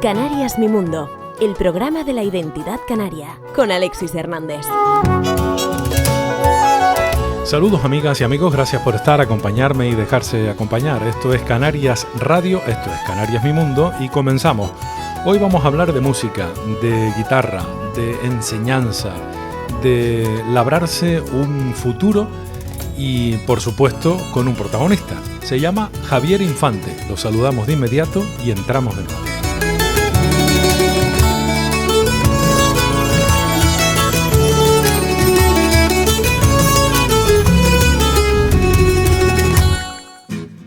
Canarias Mi Mundo, el programa de la identidad canaria, con Alexis Hernández. Saludos amigas y amigos, gracias por acompañarme y dejarse acompañar. Esto es Canarias Radio, esto es Canarias Mi Mundo y comenzamos. Hoy vamos a hablar de música, de guitarra, de enseñanza, de labrarse un futuro y, por supuesto, con un protagonista. Se llama Javier Infante. Lo saludamos de inmediato y entramos de nuevo.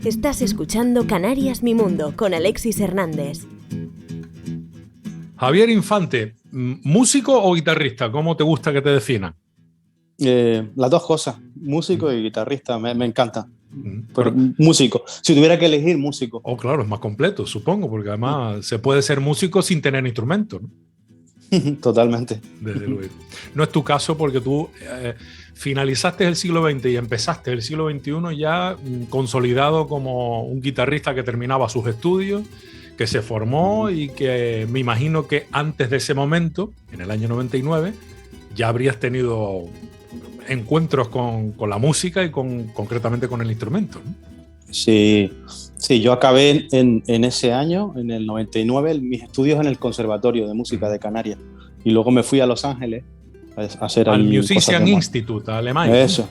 Estás escuchando Canarias Mi Mundo con Alexis Hernández. Javier Infante, ¿músico o guitarrista? ¿Cómo te gusta que te definan? Las dos cosas, músico y guitarrista, me encanta. Pero músico, si tuviera que elegir, músico. Oh, claro, es más completo, supongo, porque además se puede ser músico sin tener instrumento, ¿no? Totalmente. Desde luego. No es tu caso porque tú finalizaste el siglo XX y empezaste el siglo XXI ya consolidado como un guitarrista que terminaba sus estudios, que se formó y que me imagino que antes de ese momento, en el año 99, ya habrías tenido encuentros con la música y concretamente con el instrumento, ¿no? Sí, yo acabé en ese año, en el 99, mis estudios en el Conservatorio de Música de Canarias. Y luego me fui a Los Ángeles a hacer al Musician Institute, a Alemania. Eso.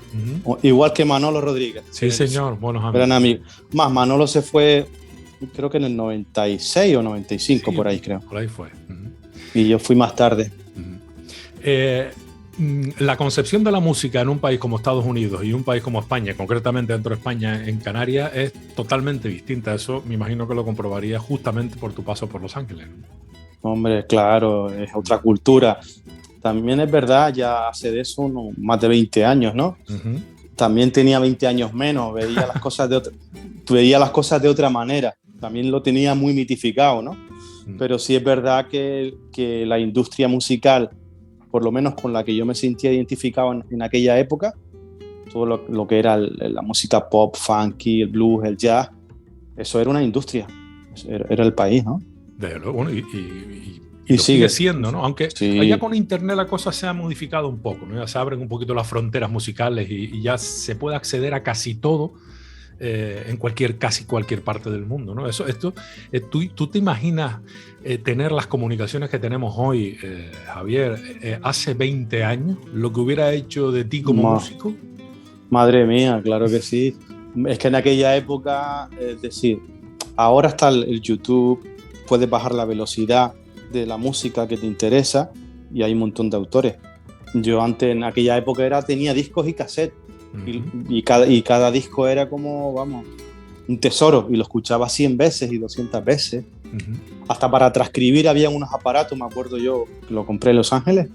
Igual que Manolo Rodríguez. Sí, señor. Buenos amigos. Gran amigo. Más, Manolo se fue, creo que en el 96 o 95, sí, por ahí creo. Por ahí fue. Y yo fui más tarde. La concepción de la música en un país como Estados Unidos y un país como España, concretamente dentro de España, en Canarias, es totalmente distinta. Eso me imagino que lo comprobarías justamente por tu paso por Los Ángeles. Hombre, claro, es otra cultura. También es verdad, ya hace de eso más de 20 años, ¿no? También tenía 20 años menos, veía las cosas de otra manera. También lo tenía muy mitificado, ¿no? Pero sí es verdad que la industria musical, por lo menos con la que yo me sentía identificado en aquella época, todo lo que era la música pop, funky, el blues, el jazz, eso era una industria, era el país, ¿no? Desde luego, bueno, y lo sigue siendo, ¿no? Aunque allá con internet la cosa se ha modificado un poco, ¿no? Ya se abren un poquito las fronteras musicales y ya se puede acceder a casi todo en casi cualquier parte del mundo, ¿no? ¿Tú te imaginas tener las comunicaciones que tenemos hoy, Javier, hace 20 años, lo que hubiera hecho de ti como músico? Madre mía, claro que sí. Es que en aquella época, es decir, ahora está el YouTube, puedes bajar la velocidad de la música que te interesa y hay un montón de autores. Yo antes, en aquella época, tenía discos y cassettes. Y cada disco era como, vamos, un tesoro, y lo escuchaba 100 veces y 200 veces. Hasta para transcribir había unos aparatos, me acuerdo yo, que lo compré en Los Ángeles,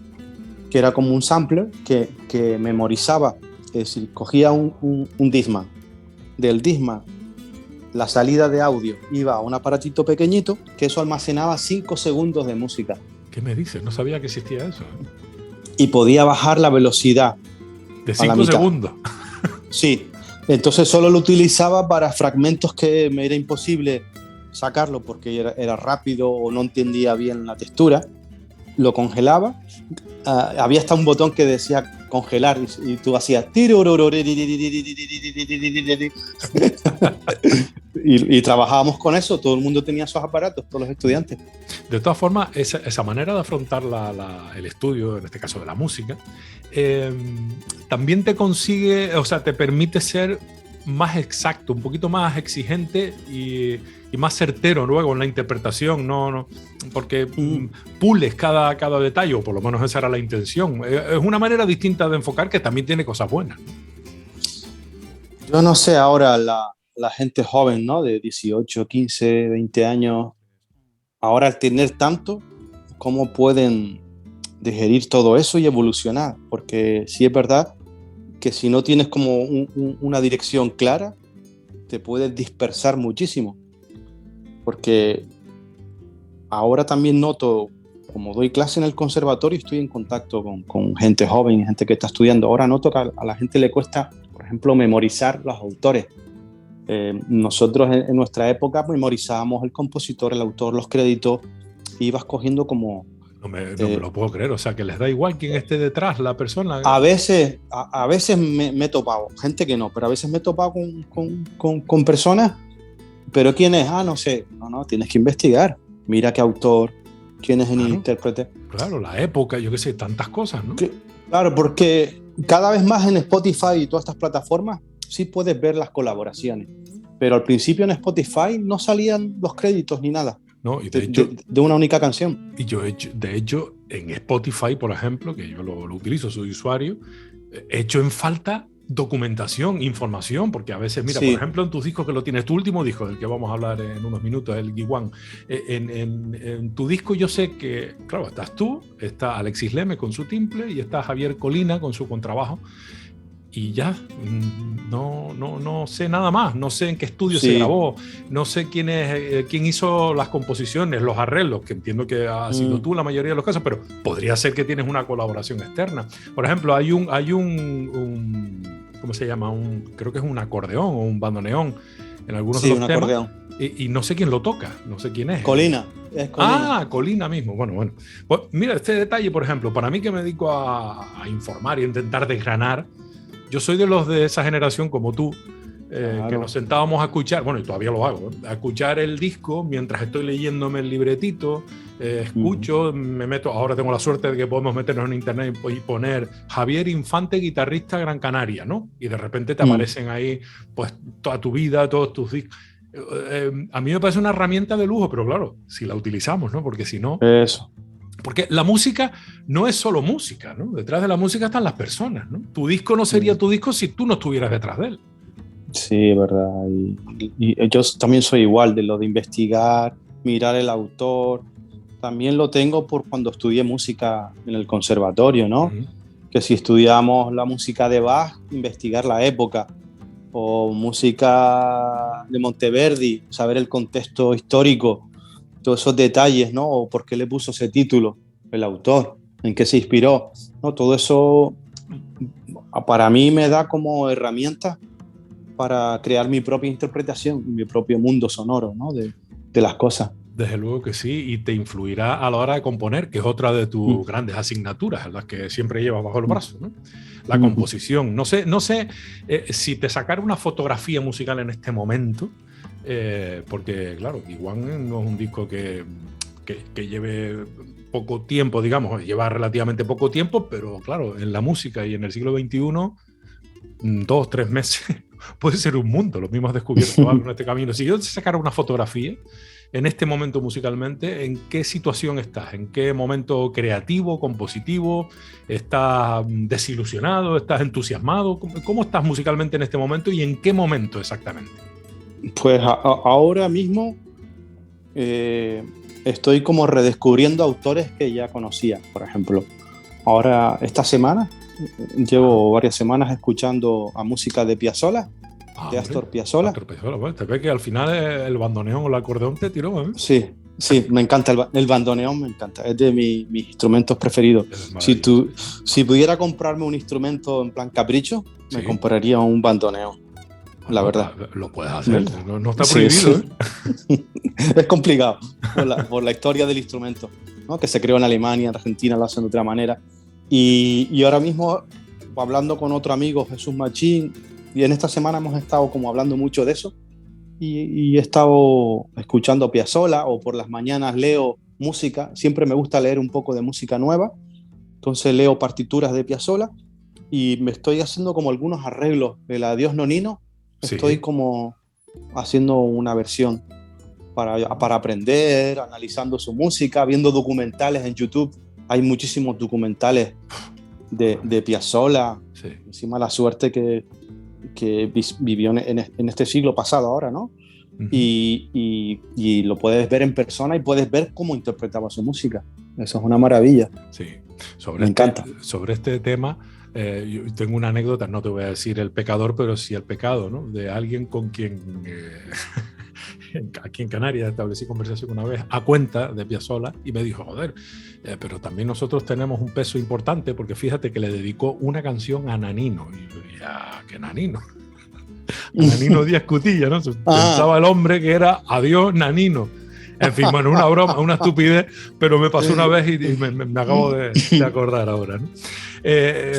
que era como un sampler que memorizaba, es decir, cogía un Discman. Del Discman, la salida de audio iba a un aparatito pequeñito que eso almacenaba 5 segundos de música. ¿Qué me dices? No sabía que existía eso. Y podía bajar la velocidad. De 5 segundos. Sí, entonces solo lo utilizaba para fragmentos que me era imposible sacarlo porque era rápido o no entendía bien la textura. Lo congelaba. Había hasta un botón que decía congelar y tú hacías y trabajábamos con eso. Todo el mundo tenía esos aparatos, todos los estudiantes. De todas formas, esa manera de afrontar el estudio, en este caso de la música, también te permite ser más exacto, un poquito más exigente y más certero luego en la interpretación, no porque pules cada detalle, o por lo menos esa era la intención. Es una manera distinta de enfocar que también tiene cosas buenas. Yo no sé ahora la gente joven, ¿no? De 18, 15, 20 años, ahora al tener tanto, ¿cómo pueden digerir todo eso y evolucionar? Porque sí es verdad que si no tienes como una dirección clara, te puedes dispersar muchísimo. Porque ahora también noto como doy clase en el conservatorio, estoy en contacto con gente joven, gente que está estudiando. Ahora noto que a la gente le cuesta, por ejemplo, memorizar los autores. Nosotros en nuestra época memorizábamos el compositor, el autor, los créditos, y ibas cogiendo como... No me lo puedo creer, o sea, que les da igual quién esté detrás, la persona. A veces me he topado, gente que no, pero a veces me he topado con personas, pero ¿quién es? No sé. No, tienes que investigar. Mira qué autor, quién es el intérprete. Claro, la época, yo qué sé, tantas cosas, ¿no? Claro, porque cada vez más en Spotify y todas estas plataformas sí puedes ver las colaboraciones, pero al principio en Spotify no salían los créditos ni nada. No, y de hecho, de una única canción. Y yo, de hecho, en Spotify, por ejemplo, que yo lo utilizo, soy usuario, he hecho en falta documentación, información, porque a veces, mira, por ejemplo, en tus discos que lo tienes, tu último disco, del que vamos a hablar en unos minutos, el Guiwan, en tu disco yo sé que, claro, estás tú, está Alexis Leme con su timple y está Javier Colina con su contrabajo. Y ya, no sé nada más, no sé en qué estudio se grabó, no sé quién hizo las composiciones, los arreglos, que entiendo que has sido tú la mayoría de los casos, pero podría ser que tienes una colaboración externa. Por ejemplo, hay un ¿cómo se llama? Creo que es un acordeón o un bandoneón en algunos de los temas. Acordeón. Y no sé quién lo toca, no sé quién es. Colina. Es Colina. Colina mismo. Bueno. Pues mira, este detalle, por ejemplo, para mí que me dedico a informar y a intentar desgranar, yo soy de esa generación como tú, claro, que nos sentábamos a escuchar, bueno, y todavía lo hago, a escuchar el disco mientras estoy leyéndome el libretito, escucho, me meto, ahora tengo la suerte de que podemos meternos en internet y poner Javier Infante, guitarrista Gran Canaria, ¿no? Y de repente te aparecen ahí, pues, toda tu vida, todos tus discos. A mí me parece una herramienta de lujo, pero claro, si la utilizamos, ¿no? Porque si no... Eso. Porque la música no es solo música, ¿no? Detrás de la música están las personas, ¿no? Tu disco no sería tu disco si tú no estuvieras detrás de él. Sí, verdad. Y yo también soy igual, de lo de investigar, mirar el autor. También lo tengo por cuando estudié música en el conservatorio, ¿no? Que si estudiamos la música de Bach, investigar la época. O música de Monteverdi, saber el contexto histórico. Todos esos detalles, ¿no? O por qué le puso ese título, el autor, en qué se inspiró, ¿no? Todo eso para mí me da como herramienta para crear mi propia interpretación, mi propio mundo sonoro, ¿no? de las cosas. Desde luego que sí, y te influirá a la hora de componer, que es otra de tus grandes asignaturas, las que siempre llevas bajo el brazo, ¿no? La composición. No sé si te sacara una fotografía musical en este momento, porque claro, Guiwan no es un disco que lleve poco tiempo, digamos, lleva relativamente poco tiempo, pero claro, en la música y en el siglo XXI, 2, 3 meses puede ser un mundo. Lo mismo has descubierto algo en este camino. Si yo te sacara una fotografía en este momento musicalmente, ¿en qué situación estás? ¿En qué momento creativo, compositivo? ¿Estás desilusionado? ¿Estás entusiasmado? ¿Cómo estás musicalmente en este momento y en qué momento exactamente? Pues ahora mismo estoy como redescubriendo autores que ya conocía, por ejemplo. Ahora, esta semana, llevo varias semanas escuchando a música de Piazzolla, de Astor Piazzolla. Astor Piazzolla, bueno, te ve que al final el bandoneón o el acordeón te tiró, ¿eh? Sí, me encanta el bandoneón, me encanta, es de mis instrumentos preferidos. Si pudiera comprarme un instrumento en plan capricho, me compraría un bandoneón, la verdad. Lo puedes hacer, no está prohibido. Sí. Es complicado por la historia del instrumento, ¿no? Que se creó en Alemania, en Argentina lo hacen de otra manera. Y ahora mismo, hablando con otro amigo, Jesús Machín, y en esta semana hemos estado como hablando mucho de eso, y he estado escuchando Piazzolla, o por las mañanas leo música. Siempre me gusta leer un poco de música nueva, entonces leo partituras de Piazzolla y me estoy haciendo como algunos arreglos del Adiós Nonino. Estoy como haciendo una versión para aprender, analizando su música, viendo documentales en YouTube. Hay muchísimos documentales de Piazzolla. Encima la suerte que vivió en este siglo pasado ahora, ¿no? Y lo puedes ver en persona y puedes ver cómo interpretaba su música. Eso es una maravilla. Sí. Me encanta. Sobre este tema, yo tengo una anécdota, no te voy a decir el pecador, pero sí el pecado, ¿no? De alguien con quien aquí en Canarias establecí conversación una vez a cuenta de Piazzolla y me dijo, joder, pero también nosotros tenemos un peso importante porque fíjate que le dedicó una canción a Nanino. Y yo dije, ¿qué Nanino? A Nanino Díaz Cutilla, ¿no? Pensaba el hombre que era adiós Nanino. En fin, bueno, una broma, una estupidez, pero me pasó una vez y me acabo de acordar ahora, ¿no?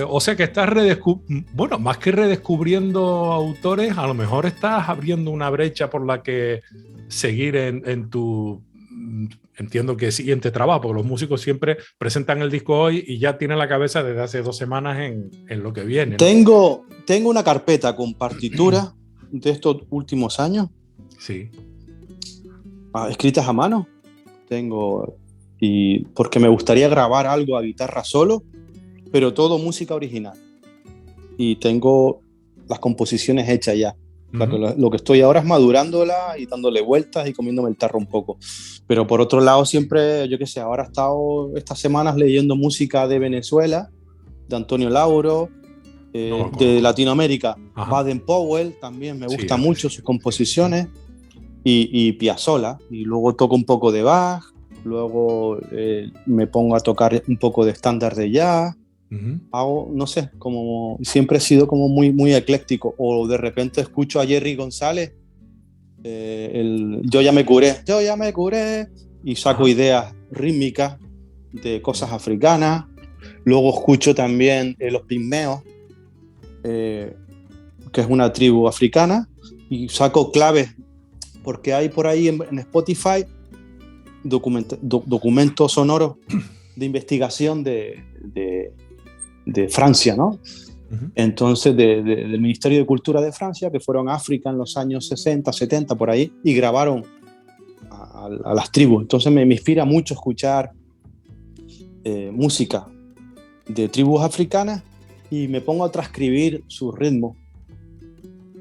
O sea que estás bueno, más que redescubriendo autores, a lo mejor estás abriendo una brecha por la que seguir en tu, entiendo que siguiente trabajo, porque los músicos siempre presentan el disco hoy y ya tienen la cabeza desde hace 2 semanas en lo que viene, ¿no? Tengo una carpeta con partituras de estos últimos años. Sí. Escritas a mano. Y porque me gustaría grabar algo a guitarra solo, pero todo música original. Y tengo las composiciones hechas ya. O sea, que lo que estoy ahora es madurándola y dándole vueltas y comiéndome el tarro un poco. Pero por otro lado, siempre, yo qué sé, ahora he estado estas semanas leyendo música de Venezuela, de Antonio Lauro, de Latinoamérica. Ajá. Baden Powell también me gusta mucho, sus composiciones. Y Piazzolla. Y luego toco un poco de Bach, luego me pongo a tocar un poco de estándar de jazz. Hago, no sé, como siempre he sido como muy, muy ecléctico. O de repente escucho a Jerry González, Yo ya me curé, y saco ideas rítmicas de cosas africanas. Luego escucho también Los Pigmeos, que es una tribu africana, y saco claves, porque hay por ahí en Spotify documentos sonoros de investigación de Francia, ¿no? Entonces del Ministerio de Cultura de Francia, que fueron a África en los años 60, 70, por ahí, y grabaron a las tribus. Entonces me inspira mucho escuchar música de tribus africanas y me pongo a transcribir sus ritmos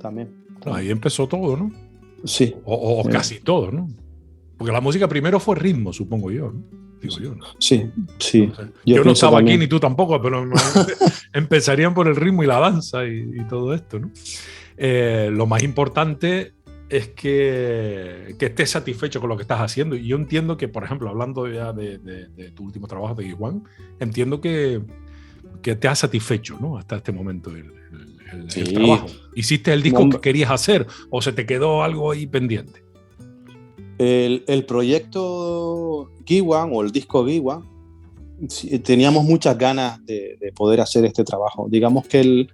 también. Ahí empezó todo, ¿no? Sí. O casi todo, ¿no? Porque la música primero fue ritmo, supongo yo, ¿no? Digo yo, ¿no? Sí, sí. No sé. Yo no estaba también aquí, ni tú tampoco, pero empezarían por el ritmo y la danza y todo esto, ¿no? Lo más importante es que estés satisfecho con lo que estás haciendo. Y yo entiendo que, por ejemplo, hablando ya de tu último trabajo de Guijuan, entiendo que te has satisfecho, ¿no? Hasta este momento el trabajo. ¿Hiciste el disco que querías hacer o se te quedó algo ahí pendiente? El proyecto Guijuan o el disco Guijuan, teníamos muchas ganas de poder hacer este trabajo. Digamos que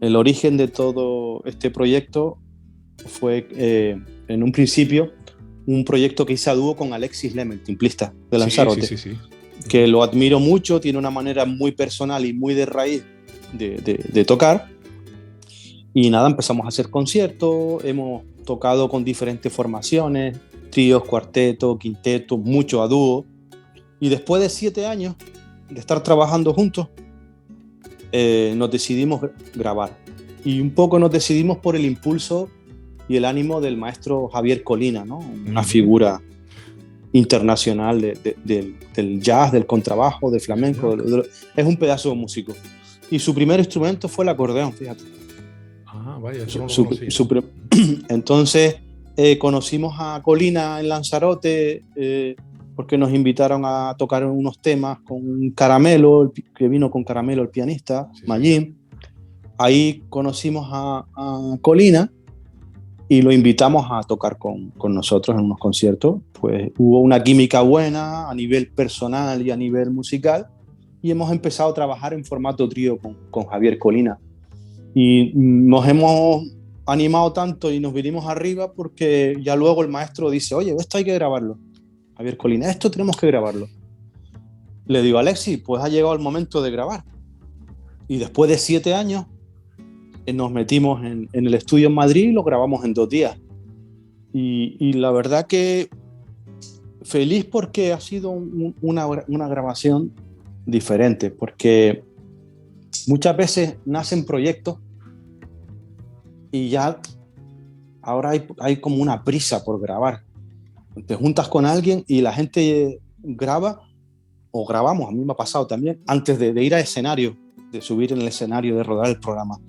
el origen de todo este proyecto fue en un principio un proyecto que hice a dúo con Alexis Lem, el timplista de Lanzarote, sí. Que lo admiro mucho, tiene una manera muy personal y muy de raíz de tocar. Y nada, empezamos a hacer conciertos, hemos tocado con diferentes formaciones, tríos, cuarteto, quinteto, mucho a dúo. Y después de 7 años de estar trabajando juntos, nos decidimos grabar. Y un poco nos decidimos por el impulso y el ánimo del maestro Javier Colina, ¿no? Una figura internacional del jazz, del contrabajo, del flamenco. Es un pedazo de músico. Y su primer instrumento fue el acordeón, fíjate. Ah, vaya, eso no lo conocía. Entonces conocimos a Colina en Lanzarote porque nos invitaron a tocar unos temas con Caramelo, que vino con Caramelo el pianista, Mayim. Ahí conocimos a Colina y lo invitamos a tocar con nosotros en unos conciertos. Pues hubo una química buena a nivel personal y a nivel musical y hemos empezado a trabajar en formato trío con Javier Colina. Y nos hemos animado tanto y nos vinimos arriba porque ya luego el maestro dice, oye, esto hay que grabarlo. Javier Colina, esto tenemos que grabarlo. Le digo, Alexis, pues ha llegado el momento de grabar. Y después de 7 años nos metimos en el estudio en Madrid y lo grabamos en 2 días. Y la verdad que feliz porque ha sido una grabación diferente, porque muchas veces nacen proyectos y ya ahora hay como una prisa por grabar. Te juntas con alguien y la gente graba o grabamos, a mí me ha pasado también, antes de ir a escenario, de subir en el escenario, de rodar el programa.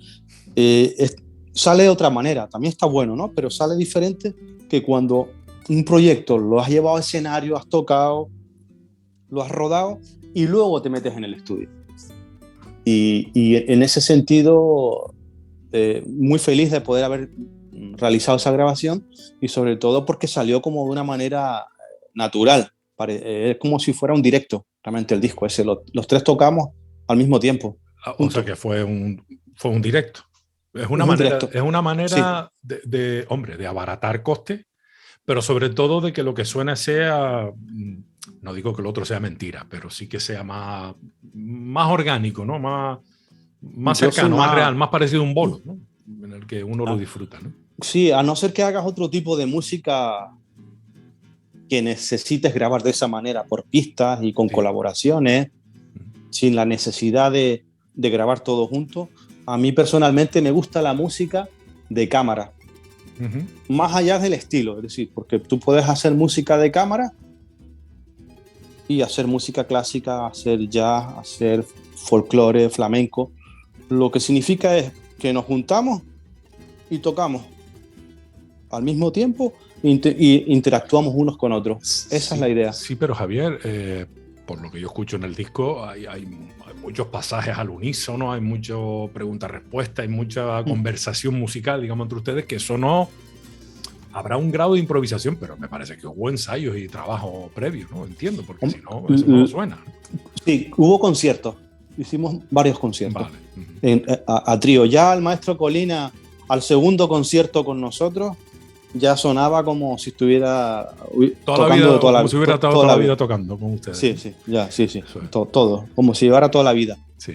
Sale de otra manera, también está bueno, ¿no? Pero sale diferente que cuando un proyecto lo has llevado a escenario, has tocado, lo has rodado y luego te metes en el estudio. Y en ese sentido, muy feliz de poder haber realizado esa grabación y sobre todo porque salió como de una manera natural. Es como si fuera un directo, realmente el disco ese. Los tres tocamos al mismo tiempo. O sea que fue un directo. Es una manera sí. de abaratar costes, pero sobre todo de que lo que suene sea, no digo que lo otro sea mentira, pero sí que sea más orgánico, ¿no? Más cercano, más real, más parecido a un bolo, ¿no? En el que uno lo disfruta, ¿no? Sí, a no ser que hagas otro tipo de música que necesites grabar de esa manera, por pistas y con colaboraciones, sin la necesidad de grabar todo junto. A mí personalmente me gusta la música de cámara, más allá del estilo, es decir, porque tú puedes hacer música de cámara y hacer música clásica, hacer jazz, hacer folclore, flamenco. Lo que significa es que nos juntamos y tocamos al mismo tiempo y interactuamos unos con otros. Esa es la idea. Sí, pero Javier, por lo que yo escucho en el disco, hay muchos pasajes al unísono, hay muchas preguntas-respuestas, hay mucha conversación musical, digamos, entre ustedes, que eso no... Habrá un grado de improvisación, pero me parece que hubo ensayos y trabajo previo, ¿no? Entiendo, porque si no, eso no suena. Sí, hubo conciertos. Hicimos varios conciertos. Vale. A trío. Ya el maestro Colina, al segundo concierto con nosotros, ya sonaba como si estuviera tocando como si hubiera estado toda la vida tocando con ustedes. Sí. Todo. Como si llevara toda la vida. Sí.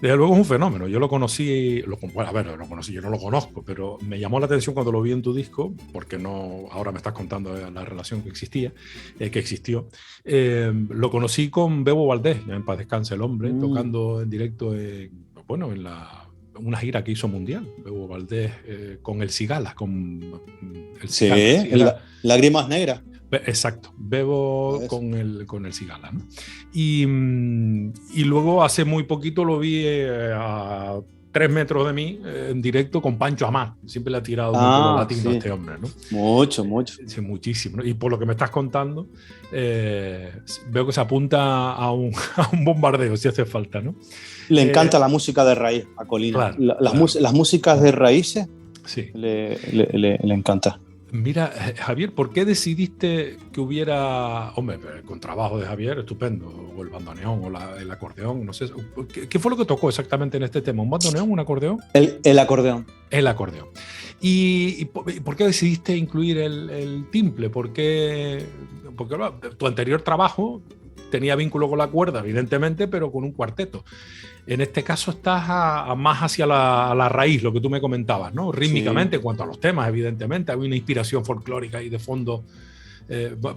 Desde luego es un fenómeno. Yo lo conocí, yo no lo conozco, pero me llamó la atención cuando lo vi en tu disco, porque no, ahora me estás contando la relación que existió. Lo conocí con Bebo Valdés, ya en paz descanse el hombre, tocando en directo en una gira que hizo mundial. Bebo Valdés con el Cigala, Lágrimas Negras. Exacto, Bebo con el Cigala, ¿no? Y luego hace muy poquito lo vi a 3 metros de mí en directo con Pancho Amá. Siempre le ha tirado mucho latino a este hombre, ¿no? Mucho. Sí, muchísimo, ¿no? Y por lo que me estás contando, veo que se apunta a un bombardeo, si hace falta, ¿no? Le encanta la música de raíz a Colina. Claro, las músicas de raíces sí. le encanta. Mira, Javier, ¿por qué decidiste que hubiera, hombre, el contrabajo de Javier, estupendo, o el bandoneón, o el acordeón, no sé, ¿qué fue lo que tocó exactamente en este tema? ¿Un bandoneón, un acordeón? El acordeón. El acordeón. ¿Y por qué decidiste incluir el timple? Porque tu anterior trabajo tenía vínculo con la cuerda, evidentemente, pero con un cuarteto. En este caso estás más hacia la raíz, lo que tú me comentabas, ¿no? Rítmicamente, en cuanto a los temas, evidentemente, hay una inspiración folclórica ahí de fondo.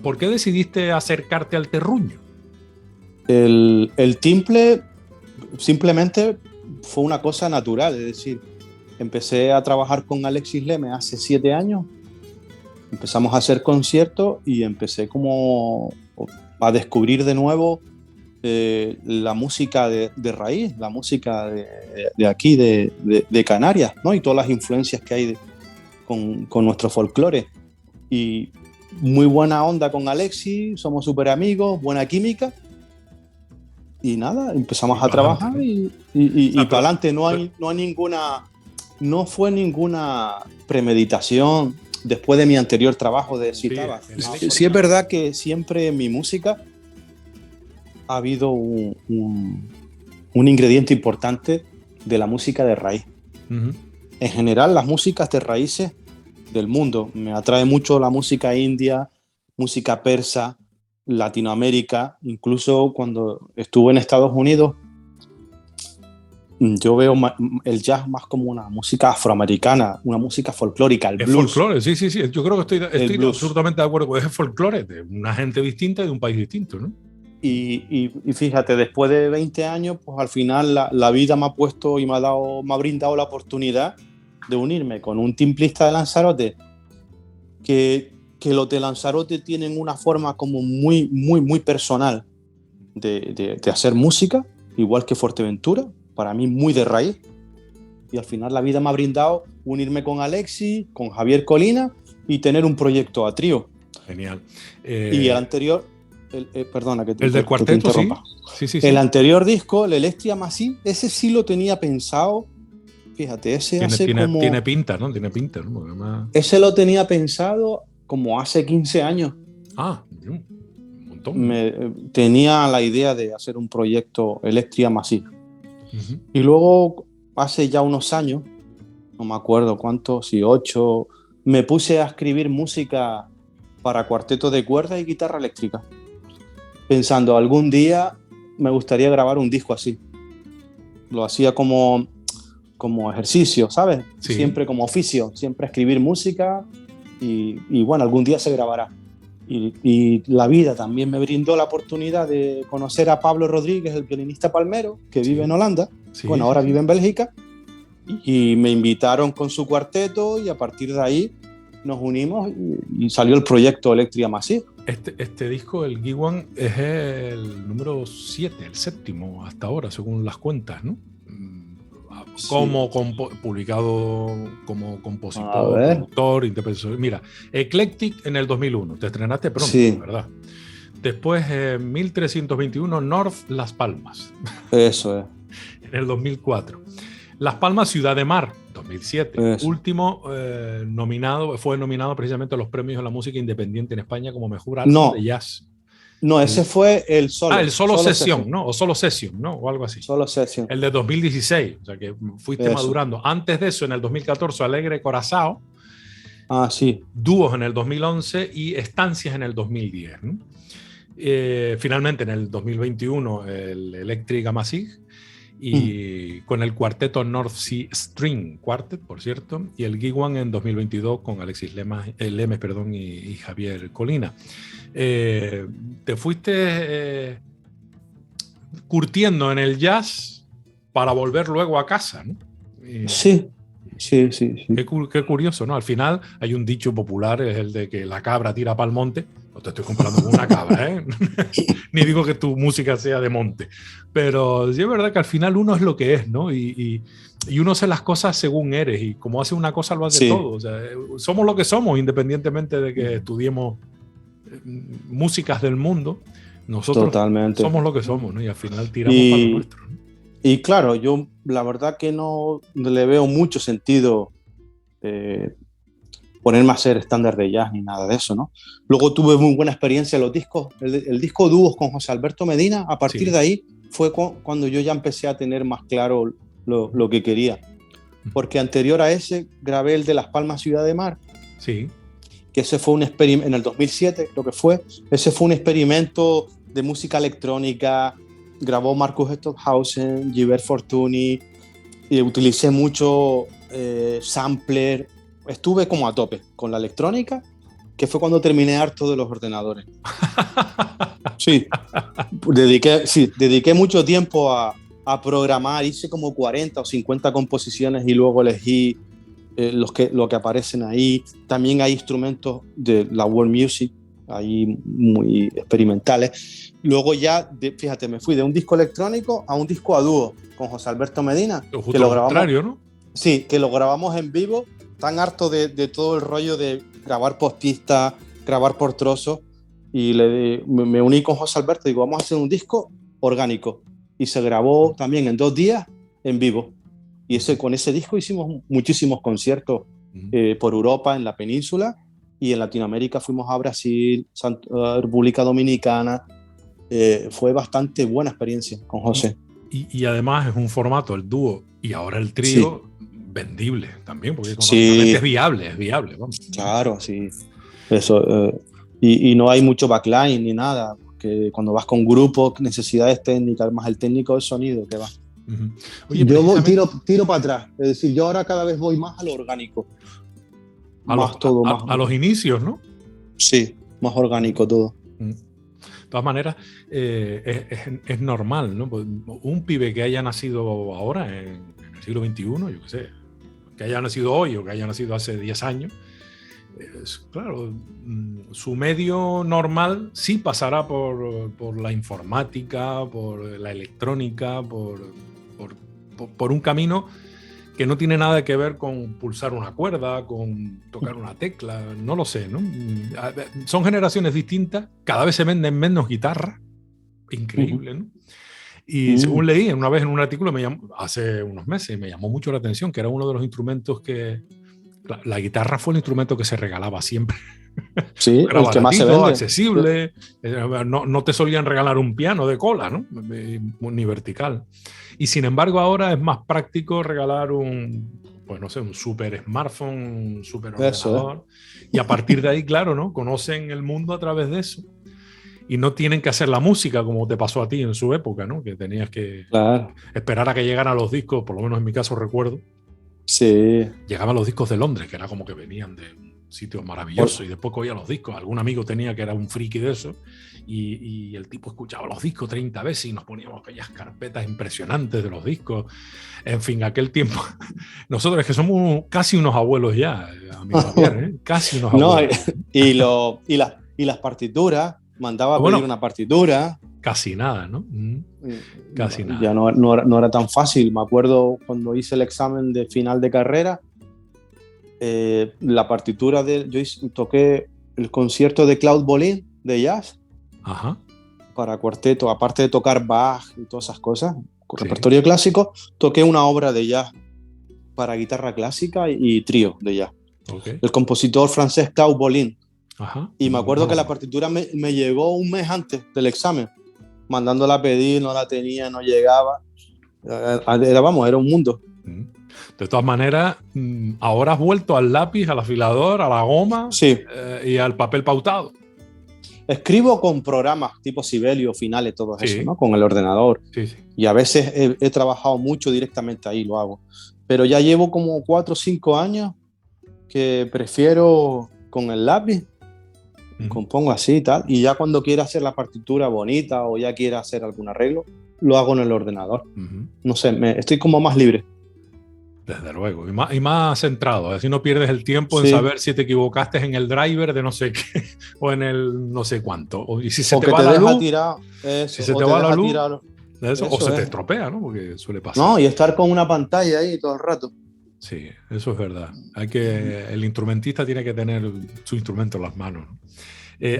¿Por qué decidiste acercarte al terruño? El timple simplemente fue una cosa natural, es decir, empecé a trabajar con Alexis Leme hace 7 años, empezamos a hacer conciertos y empecé como a descubrir de nuevo la música de raíz, la música de aquí, de Canarias, ¿no? Y todas las influencias que hay con nuestro folclore. Y muy buena onda con Alexis, somos súper amigos, buena química. Y nada, empezamos a trabajar y para adelante. No fue ninguna premeditación después de mi anterior trabajo de Citaba. Sí es verdad que siempre en mi música ha habido un ingrediente importante de la música de raíz. En general, las músicas de raíces del mundo. Me atrae mucho la música india, música persa, Latinoamérica. Incluso cuando estuve en Estados Unidos, yo veo el jazz más como una música afroamericana, una música folclórica, el blues. Folclore, sí. Yo creo que estoy absolutamente de acuerdo con eso. Es folclore de una gente distinta y de un país distinto, ¿no? Y fíjate, después de 20 años, pues al final la vida me ha puesto y me ha brindado la oportunidad de unirme con un timplista de Lanzarote, que los de Lanzarote tienen una forma como muy personal. de hacer música, igual que Fuerteventura, para mí muy de raíz. Y al final la vida me ha brindado unirme con Alexis, con Javier Colina y tener un proyecto a trío. Genial. Y el anterior, perdona que te, el del cuarteto, que te interrumpa. Sí. El anterior disco, el Electria Massive, ese sí lo tenía pensado. Fíjate, tiene pinta, ¿no? Tiene pinta, ¿no? Además... Ese lo tenía pensado como hace 15 años. Un montón. Tenía la idea de hacer un proyecto Electria Massive. Uh-huh. Y luego, hace ya unos años, no me acuerdo cuántos, si 8, me puse a escribir música para cuarteto de cuerdas y guitarra eléctrica, pensando algún día me gustaría grabar un disco así. Lo hacía como ejercicio, ¿sabes? Sí. Siempre como oficio, siempre escribir música y bueno, algún día se grabará. Y la vida también me brindó la oportunidad de conocer a Pablo Rodríguez, el violinista palmero, que vive en Holanda. Bueno, ahora vive en Bélgica. Y me invitaron con su cuarteto y a partir de ahí nos unimos y salió el proyecto Electria Massive. Este disco, el Giguan, es el número 7, el 7º hasta ahora, según las cuentas, ¿no? Como publicado como compositor, productor, interpretación. Mira, Eclectic en el 2001, te estrenaste pronto, ¿verdad? Después 1321 North Las Palmas. Eso es. En el 2004. Las Palmas, Ciudad de Mar, 2007. Eso. Último fue nominado precisamente a los premios de la música independiente en España como mejor álbum de jazz. No, ese fue el solo. El solo sesión, ¿no? O solo session, ¿no? O algo así. Solo session. El de 2016, o sea que fuiste madurando. Antes de eso, en el 2014, Alegre Corazao. Sí. Dúos en el 2011 y Estancias en el 2010, ¿no? Finalmente, en el 2021, el Electric Massive. Y con el cuarteto North Sea String Quartet, por cierto, y el Giguan en 2022 con Alexis Lemes y Javier Colina. Te fuiste curtiendo en el jazz para volver luego a casa, ¿no? Sí. Qué curioso, ¿no? Al final hay un dicho popular, es el de que la cabra tira pa'l monte. No te estoy comparando con una cabra, ¿eh? Ni digo que tu música sea de monte. Pero sí es verdad que al final uno es lo que es, ¿no? Y uno hace las cosas según eres. Y como hace una cosa, lo hace todo. O sea, somos lo que somos, independientemente de que estudiemos músicas del mundo. Nosotros somos lo que somos, ¿no? Y al final tiramos para lo nuestro, ¿no? Y claro, yo la verdad que no le veo mucho sentido ponerme a hacer estándar de jazz ni nada de eso, ¿no? Luego tuve muy buena experiencia en los discos, el disco dúos con José Alberto Medina. A partir de ahí fue cuando yo ya empecé a tener más claro lo que quería. Porque anterior a ese grabé el de Las Palmas, Ciudad de Mar. Sí. Que ese fue un experimento, en el 2007 creo que fue. Ese fue un experimento de música electrónica. Grabó Marcus Stockhausen, Gilbert Fortuny, y utilicé mucho sampler. Estuve como a tope con la electrónica, que fue cuando terminé harto de los ordenadores. Sí, dediqué mucho tiempo a programar, hice como 40 o 50 composiciones y luego elegí lo que aparecen ahí. También hay instrumentos de la world music, ahí muy experimentales. Luego ya, fíjate, me fui de un disco electrónico a un disco a dúo con José Alberto Medina. Justo que lo grabamos, ¿no? Sí, que lo grabamos en vivo, tan harto de todo el rollo de grabar por pista, grabar por trozos, y me uní con José Alberto y digo, vamos a hacer un disco orgánico. Y se grabó también en 2 días en vivo. Y con ese disco hicimos muchísimos conciertos por Europa, en la península, y en Latinoamérica fuimos a Brasil, República Dominicana. Fue bastante buena experiencia con José. Y además es un formato, el dúo y ahora el trío, vendible también, porque económicamente es viable. Vamos. Claro, sí. Eso, y no hay mucho backline ni nada, porque cuando vas con grupos, necesidades técnicas, más el técnico de sonido que va. Uh-huh. Oye, yo tiro para atrás, es decir, yo ahora cada vez voy más a lo orgánico. A los inicios, ¿no? Sí, más orgánico todo. De todas maneras, es normal, ¿no? Un pibe que haya nacido ahora, en el siglo XXI, yo qué sé, que haya nacido hoy o que haya nacido hace 10 años, claro, su medio normal sí pasará por la informática, por la electrónica, por un camino que no tiene nada que ver con pulsar una cuerda, con tocar una tecla, no lo sé, ¿no? Son generaciones distintas, cada vez se venden menos guitarras, increíble, ¿no? Y según leí una vez en un artículo, hace unos meses, me llamó mucho la atención que era uno de los instrumentos que... La guitarra fue el instrumento que se regalaba siempre. Sí, era el que más se vende. Accesible. No te solían regalar un piano de cola, ¿no? Ni vertical. Y sin embargo ahora es más práctico regalar un super smartphone, un super ordenador. Y a partir de ahí, claro, ¿no? Conocen el mundo a través de eso. Y no tienen que hacer la música como te pasó a ti en su época, ¿no? Que tenías que esperar a que llegaran los discos, por lo menos en mi caso recuerdo. Sí. Llegaban los discos de Londres, que era como que venían de un sitio maravilloso, y después cogía los discos. Algún amigo tenía que era un friki de eso, y el tipo escuchaba los discos 30 veces y nos poníamos aquellas carpetas impresionantes de los discos. En fin, aquel tiempo, nosotros es que somos casi unos abuelos ya, amigo Javier, ¿eh? Casi unos abuelos. Y las partituras, mandaba a pedir una partitura. Casi nada, ¿no? Casi nada. Ya no era tan fácil. Me acuerdo cuando hice el examen de final de carrera, la partitura yo toqué el concierto de Claude Bolin de jazz. Ajá. Para cuarteto, aparte de tocar Bach y todas esas cosas, con repertorio clásico, toqué una obra de jazz para guitarra clásica y trío de jazz. Okay. El compositor francés Claude Bolin. Ajá. Y me acuerdo que la partitura me llegó un mes antes del examen, mandándola a pedir, no la tenía, no llegaba. Era un mundo. De todas maneras, ahora has vuelto al lápiz, al afilador, a la goma, sí. Y al papel pautado. Escribo con programas tipo Sibelius, Finales, todo eso, ¿no? Con el ordenador. Sí, sí. Y a veces he trabajado mucho directamente ahí, lo hago. Pero ya llevo como 4 o 5 años que prefiero con el lápiz. Compongo así y tal, y ya cuando quiera hacer la partitura bonita o ya quiera hacer algún arreglo, lo hago en el ordenador. No sé, estoy como más libre. Desde luego, y más centrado, así no pierdes el tiempo en saber si te equivocaste en el driver de no sé qué o en el no sé cuánto, y si se te va la luz, si se te va la luz, o se te estropea, ¿no? Porque suele pasar. No, y estar con una pantalla ahí todo el rato. Sí, eso es verdad. El instrumentista tiene que tener su instrumento en las manos, ¿no?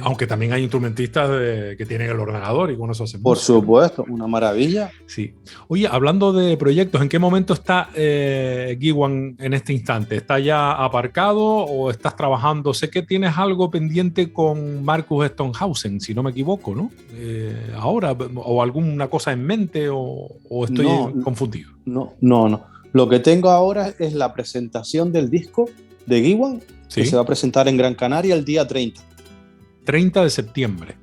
Aunque también hay instrumentistas que tienen el ordenador y con eso hacen Por música. supuesto, una maravilla. Sí. Oye, hablando de proyectos, ¿en qué momento está Guiwan en este instante? ¿Está ya aparcado o estás trabajando? Sé que tienes algo pendiente con Marcus Stonehausen, si no me equivoco, ¿no? Ahora, o alguna cosa en mente, o estoy confundido. No. Lo que tengo ahora es la presentación del disco de Guiwan, que se va a presentar en Gran Canaria el día 30. 30 de septiembre.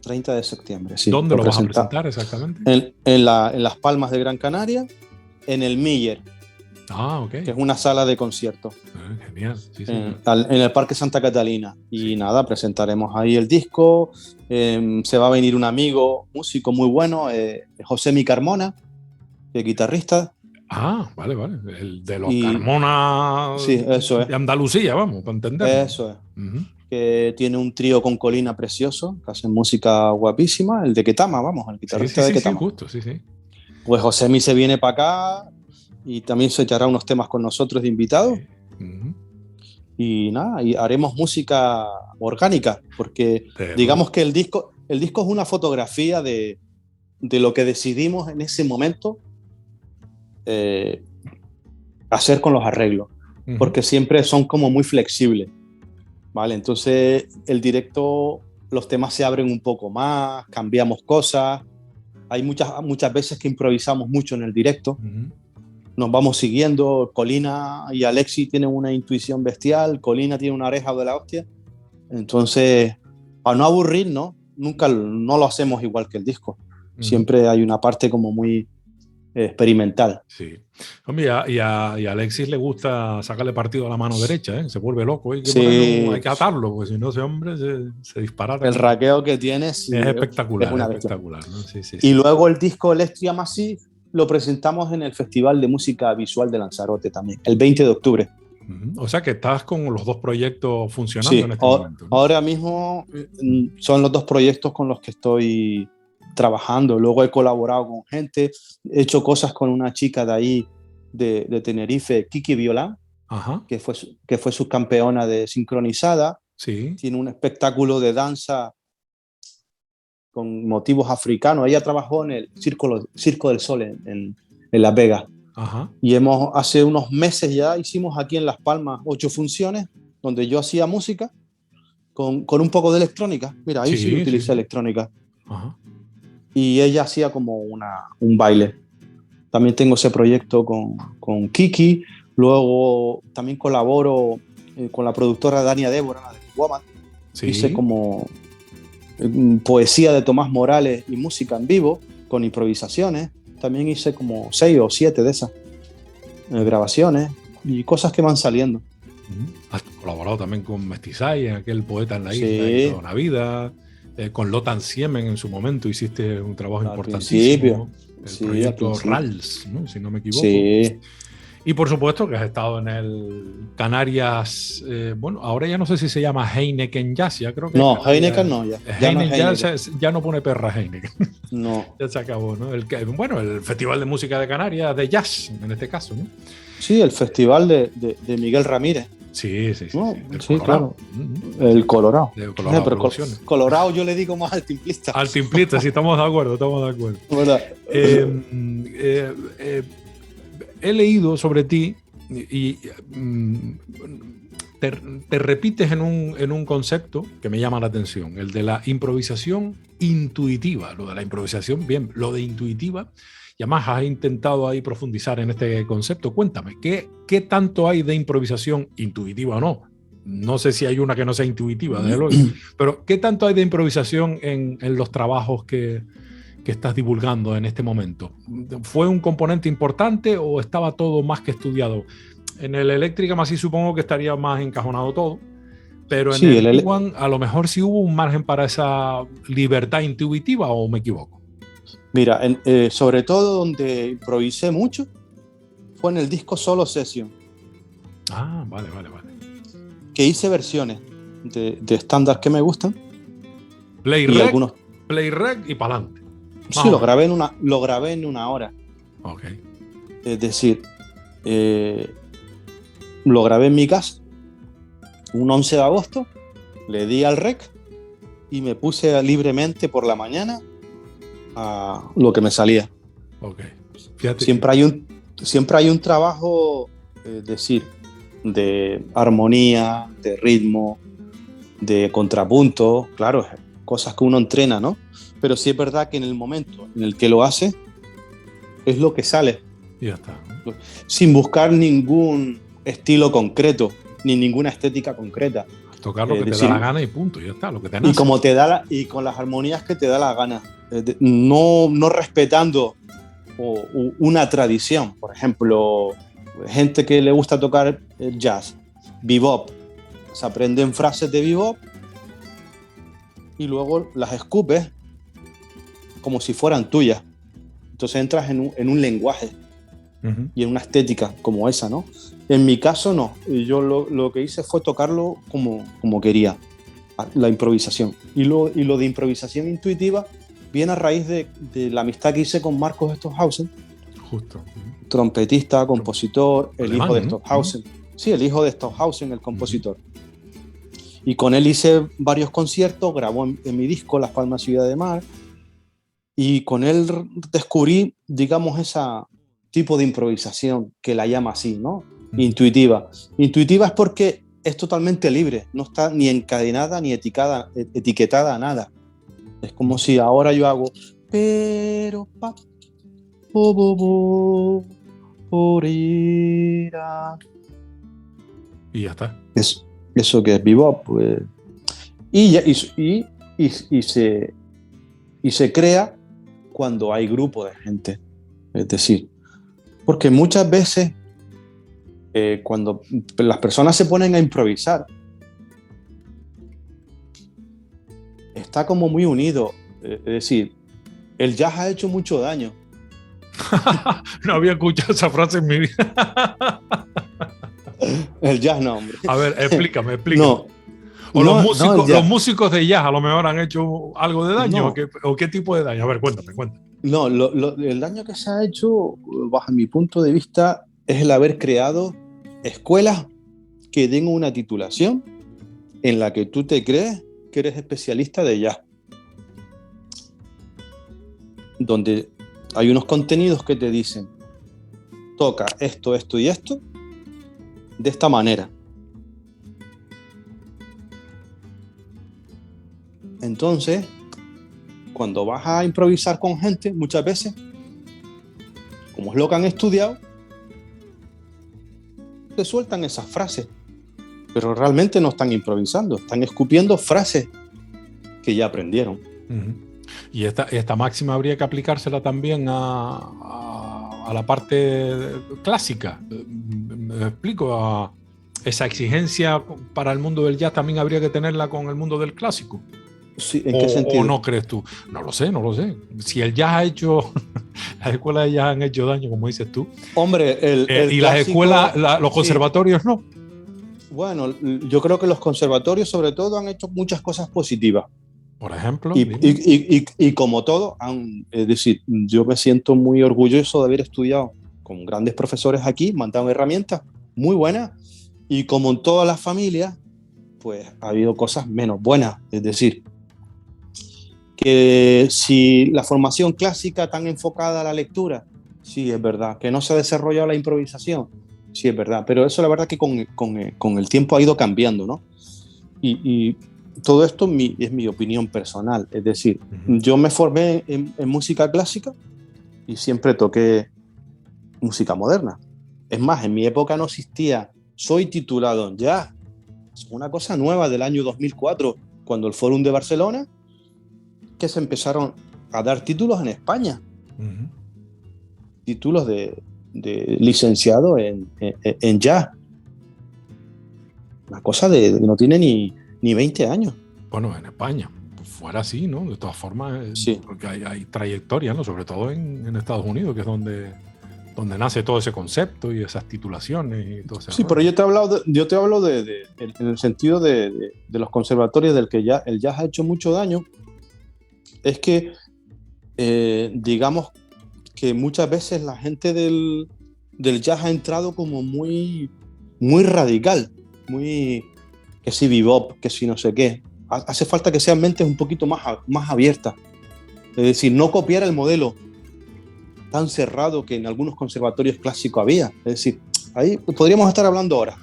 30 de septiembre, sí. ¿Dónde lo vas a presentar exactamente? En Las Palmas de Gran Canaria, en el Miller. Ok. Que es una sala de conciertos. Genial. Sí. En el Parque Santa Catalina. Y nada, presentaremos ahí el disco. Se va a venir un amigo, músico muy bueno, José Mi Carmona, que es guitarrista. Vale. El de los Carmona, sí, eso es. De Andalucía, vamos, para entenderlo. Eso es. Que tiene un trío con Colina precioso, que hacen música guapísima. El de Ketama, vamos, el guitarrista de Ketama. Sí, justo, sí. Pues Josemi se viene para acá y también se echará unos temas con nosotros de invitados. Y nada, y haremos música orgánica, porque digamos que el disco es una fotografía de lo que decidimos en ese momento hacer con los arreglos, porque siempre son como muy flexibles, ¿vale? Entonces el directo, los temas se abren un poco más, cambiamos cosas, hay muchas veces que improvisamos mucho en el directo, nos vamos siguiendo. Colina y Alexi tienen una intuición bestial, Colina tiene una oreja de la hostia, entonces para no aburrirnos, no lo hacemos igual que el disco, siempre hay una parte como muy experimental. Sí. Hombre, y a Alexis le gusta sacarle partido a la mano derecha, ¿eh? Se vuelve loco. Hay que atarlo, porque si no, ese hombre se disparata. El raqueo que tiene es espectacular. Es espectacular, ¿no? Sí. Y luego el disco Electria Massive lo presentamos en el Festival de Música Visual de Lanzarote también, el 20 de octubre. O sea que estás con los dos proyectos funcionando Sí, en este momento, ¿no? ahora mismo son los dos proyectos con los que estoy trabajando. Luego he colaborado con gente, he hecho cosas con una chica de ahí, de Tenerife, Kiki Violán, Ajá, que fue subcampeona de sincronizada. sí. Tiene un espectáculo de danza con motivos africanos. Ella trabajó en el Circo del Sol en Las Vegas. Ajá. Y hace unos meses ya hicimos aquí en Las Palmas 8 funciones donde yo hacía música con un poco de electrónica. Mira, ahí sí, utilicé electrónica. Ajá. Y ella hacía como un baile. También tengo ese proyecto con Kiki. Luego también colaboro con la productora Dania Débora, la de Woman. Sí. Hice como poesía de Tomás Morales y música en vivo con improvisaciones. También hice como 6 o 7 de esas grabaciones y cosas que van saliendo. Has colaborado también con Mestizay, aquel poeta en la isla, Sí. y toda una vida. Con Lotan Siemen en su momento hiciste un trabajo Al importantísimo. El sí, proyecto al principio. RALS, ¿no? Si no me equivoco. Sí. Y por supuesto que has estado en el Canarias, bueno, ahora ya no sé si se llama Heineken Jazz, ya creo que... No, Heineken no, ya. Ya no es Heineken Heineken. ya no pone perra Heineken. No. Ya se acabó, ¿no? Bueno, el Festival de Música de Canarias, de jazz, en este caso, ¿no? Sí, el festival de Miguel Ramírez. Sí. No, del sí, Colorado. claro. El Colorado. De Colorado Pero Producciones. Colorado yo le digo más al timplista. Al timplista, sí, estamos de acuerdo. ¿Verdad? He leído sobre ti y te repites en un concepto que me llama la atención, el de la improvisación intuitiva. Lo de la improvisación, bien, lo de intuitiva. Y además has intentado ahí profundizar en este concepto. Cuéntame, ¿qué tanto hay de improvisación intuitiva o no? No sé si hay una que no sea intuitiva, desde luego, pero ¿qué tanto hay de improvisación en los trabajos que estás divulgando en este momento? ¿Fue un componente importante o estaba todo más que estudiado? En el Electric sí supongo que estaría más encajonado todo, pero en Sí, el One a lo mejor sí hubo un margen para esa libertad intuitiva, ¿o me equivoco? Mira, sobre todo donde improvisé mucho fue en el disco Solo Session. Ah, vale. Que hice versiones de estándar que me gustan. Play y rec, algunos. Play rec y para adelante. Sí, lo grabé en una hora. Ok. Es decir, lo grabé en mi casa un 11 de agosto, le di al rec y me puse libremente por la mañana a lo que me salía. Ok. Fíjate. Siempre hay un trabajo, decir, de armonía, de ritmo, de contrapunto, claro, cosas que uno entrena, ¿no? Pero sí es verdad que en el momento en el que lo hace, es lo que sale. Y ya está, ¿no? Sin buscar ningún estilo concreto, ni ninguna estética concreta. Tocar lo que te da la gana y punto, ya está, lo que te nace. Y con las armonías que te da la gana. No respetando una tradición. Por ejemplo, gente que le gusta tocar el jazz, bebop, se aprenden frases de bebop y luego las escupes como si fueran tuyas. Entonces entras en un lenguaje y en una estética como esa, ¿no? En mi caso no, yo lo que hice fue tocarlo como quería, la improvisación. Y lo de improvisación intuitiva viene a raíz de la amistad que hice con Marcos Stockhausen, justo, trompetista, compositor, el alemán, hijo de ¿no? Stockhausen. Sí, el hijo de Stockhausen, el compositor. Y con él hice varios conciertos, grabó en mi disco Las Palmas Ciudad de Mar, y con él descubrí, digamos, ese tipo de improvisación que la llama así, ¿no? Intuitiva. Intuitiva es porque es totalmente libre, no está ni encadenada ni etiquetada a nada. Es como si ahora yo hago pero pa bo bo bo orira. Y ya está. Eso que es bebop, pues. Y se crea cuando hay grupo de gente. Es decir, porque muchas veces cuando las personas se ponen a improvisar, está como muy unido. Es decir, el jazz ha hecho mucho daño. No había escuchado esa frase en mi vida. El jazz no, hombre. A ver, explícame. No. O No, los músicos de jazz a lo mejor han hecho algo de daño. No. ¿O qué tipo de daño? A ver, cuéntame. No, el daño que se ha hecho, bajo mi punto de vista, es el haber creado escuelas que den una titulación en la que tú te crees que eres especialista de jazz. Donde hay unos contenidos que te dicen, toca esto, esto y esto, de esta manera. Entonces, cuando vas a improvisar con gente, muchas veces, como es lo que han estudiado, te sueltan esas frases, pero realmente no están improvisando, están escupiendo frases que ya aprendieron. Y esta máxima habría que aplicársela también a la parte clásica. Me explico, a esa exigencia para el mundo del jazz también habría que tenerla con el mundo del clásico. Sí, ¿en qué sentido? ¿O no crees tú? No lo sé. Si el jazz ha hecho, las escuelas de jazz han hecho daño, como dices tú. Hombre, y las escuelas, los conservatorios no. Bueno, yo creo que los conservatorios sobre todo han hecho muchas cosas positivas. Por ejemplo. Y como todo, es decir, yo me siento muy orgulloso de haber estudiado con grandes profesores aquí, me han dado herramientas muy buenas, y como en todas las familias, pues ha habido cosas menos buenas. Es decir, que si la formación clásica tan enfocada a la lectura, sí, es verdad. Que no se ha desarrollado la improvisación, sí, es verdad. Pero eso la verdad que con el tiempo ha ido cambiando, ¿no? Y todo esto es mi opinión personal. Es decir, yo me formé en música clásica y siempre toqué música moderna. Es más, en mi época no existía soy titulado en jazz. Es una cosa nueva del año 2004, cuando el Fórum de Barcelona, que se empezaron a dar títulos en España. Títulos de licenciado en jazz. Una cosa que no tiene ni 20 años. Bueno, en España, pues fuera así, ¿no? De todas formas, sí. Porque hay trayectoria, ¿no? Sobre todo en Estados Unidos, que es donde nace todo ese concepto y esas titulaciones y todo eso. Sí, pero yo te hablo en el sentido de los conservatorios del que el jazz ha hecho mucho daño. Es que, digamos que muchas veces la gente del jazz ha entrado como muy, muy radical, muy que si bebop, que si no sé qué. Hace falta que sean mentes un poquito más abiertas. Es decir, no copiar el modelo tan cerrado que en algunos conservatorios clásicos había. Es decir, ahí podríamos estar hablando ahora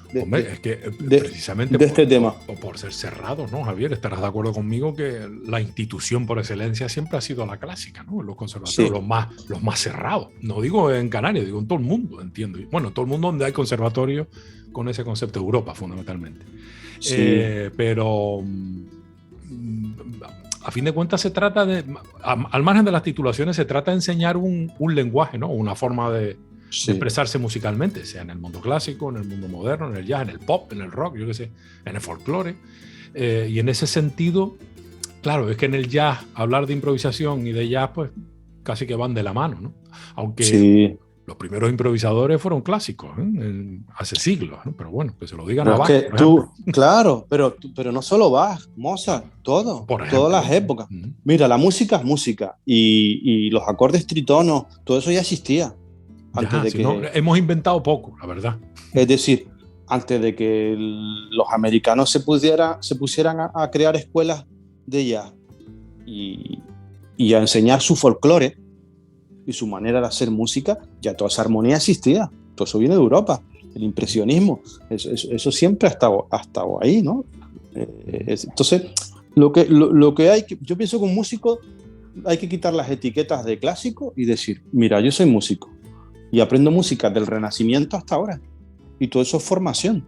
precisamente de este tema. Por ser cerrado, ¿no, Javier? Estarás de acuerdo conmigo que la institución por excelencia siempre ha sido la clásica, ¿no? Los conservatorios, sí. los más cerrados. No digo en Canarias, digo en todo el mundo, entiendo. Bueno, todo el mundo donde hay conservatorios con ese concepto, Europa fundamentalmente. Sí. Pero a fin de cuentas se trata al margen de las titulaciones, se trata de enseñar un lenguaje, ¿no? Una forma de expresarse musicalmente, sea en el mundo clásico, en el mundo moderno, en el jazz, en el pop, en el rock, yo qué sé, en el folclore. Y en ese sentido, claro, es que en el jazz hablar de improvisación y de jazz, pues casi que van de la mano, ¿no? Aunque los primeros improvisadores fueron clásicos, hace siglos, ¿no? Pero bueno, que se lo digan a Bach. Claro, pero no solo Bach, Mozart, todo, todas las épocas. Mira, la música es música y los acordes tritonos, todo eso ya existía. Hemos inventado poco, la verdad. Es decir, antes de que los americanos se pusieran a crear escuelas de jazz y a enseñar su folclore y su manera de hacer música, ya toda esa armonía existía. Todo eso viene de Europa, el impresionismo. Eso siempre ha estado ahí, ¿no? Entonces, lo que hay, yo pienso que un músico hay que quitar las etiquetas de clásico y decir, mira, yo soy músico y aprendo música del Renacimiento hasta ahora. Y todo eso es formación.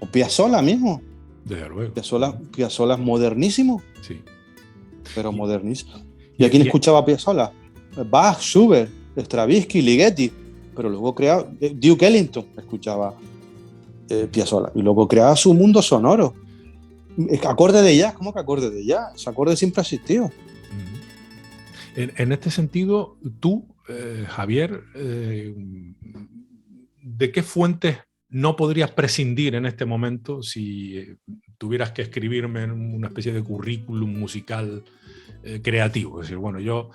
O Piazzolla mismo. Desde luego. Piazzolla es modernísimo. Sí. Pero modernísimo. ¿Y a quién escuchaba a Piazzolla? Bach, Schubert, Stravinsky, Ligeti. Pero luego creaba Duke Ellington, escuchaba Piazzolla. Y luego creaba su mundo sonoro. Acorde de jazz, ¿cómo que acorde de jazz? Ese acorde siempre ha existido. En este sentido, tú, Javier, ¿de qué fuentes no podrías prescindir en este momento si tuvieras que escribirme una especie de currículum musical creativo. Es decir, bueno, yo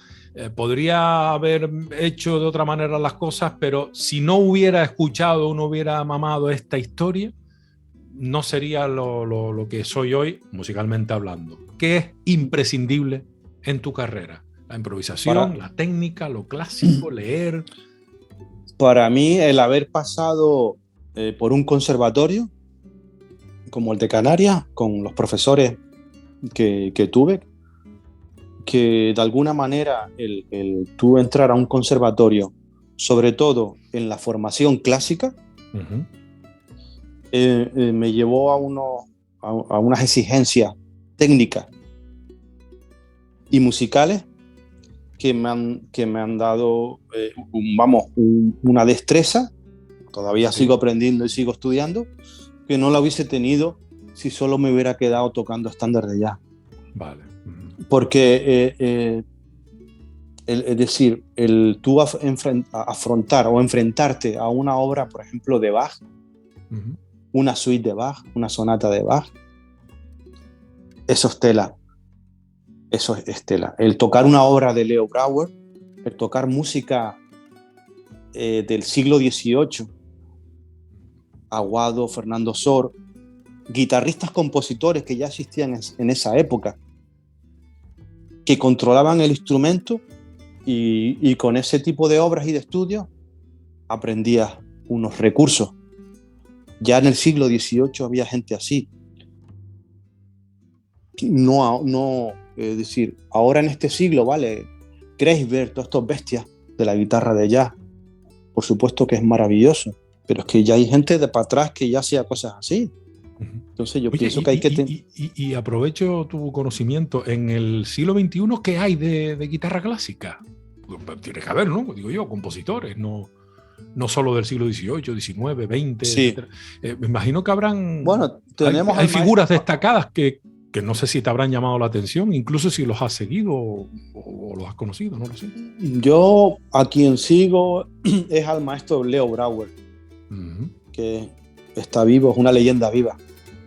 podría haber hecho de otra manera las cosas, pero si no hubiera escuchado o no hubiera mamado esta historia, no sería lo que soy hoy, musicalmente hablando. ¿Qué es imprescindible en tu carrera? La improvisación, la técnica, lo clásico, leer. Para mí, el haber pasado por un conservatorio como el de Canarias, con los profesores que tuve, que de alguna manera el tú entrar a un conservatorio, sobre todo en la formación clásica, me llevó a unas exigencias técnicas y musicales que me han dado una destreza. Todavía sigo aprendiendo y sigo estudiando, que no la hubiese tenido si solo me hubiera quedado tocando estándar de jazz. Vale. Porque es decir, el tú afrontar o enfrentarte a una obra, por ejemplo, de Bach, una suite de Bach, una sonata de Bach, eso es tela. Eso es tela. El tocar una obra de Leo Brouwer, el tocar música del siglo XVIII, Aguado, Fernando Sor, guitarristas compositores que ya existían en esa época, que controlaban el instrumento y con ese tipo de obras y de estudios aprendías unos recursos. Ya en el siglo XVIII había gente así. Es decir, ahora en este siglo, vale, Kreisberg, todas estas bestias de la guitarra de jazz, por supuesto que es maravilloso, pero es que ya hay gente de para atrás que ya hacía cosas así. Entonces yo pienso que hay que... Y aprovecho tu conocimiento, en el siglo XXI, ¿qué hay de guitarra clásica? Tiene que haber, ¿no? Digo yo, compositores, no solo del siglo XVIII, XIX, XX, sí. etc. Me imagino que habrán... Bueno, hay figuras destacadas que no sé si te habrán llamado la atención, incluso si los has seguido o los has conocido, no lo sé. Yo a quien sigo es al maestro Leo Brouwer, que está vivo, es una leyenda viva.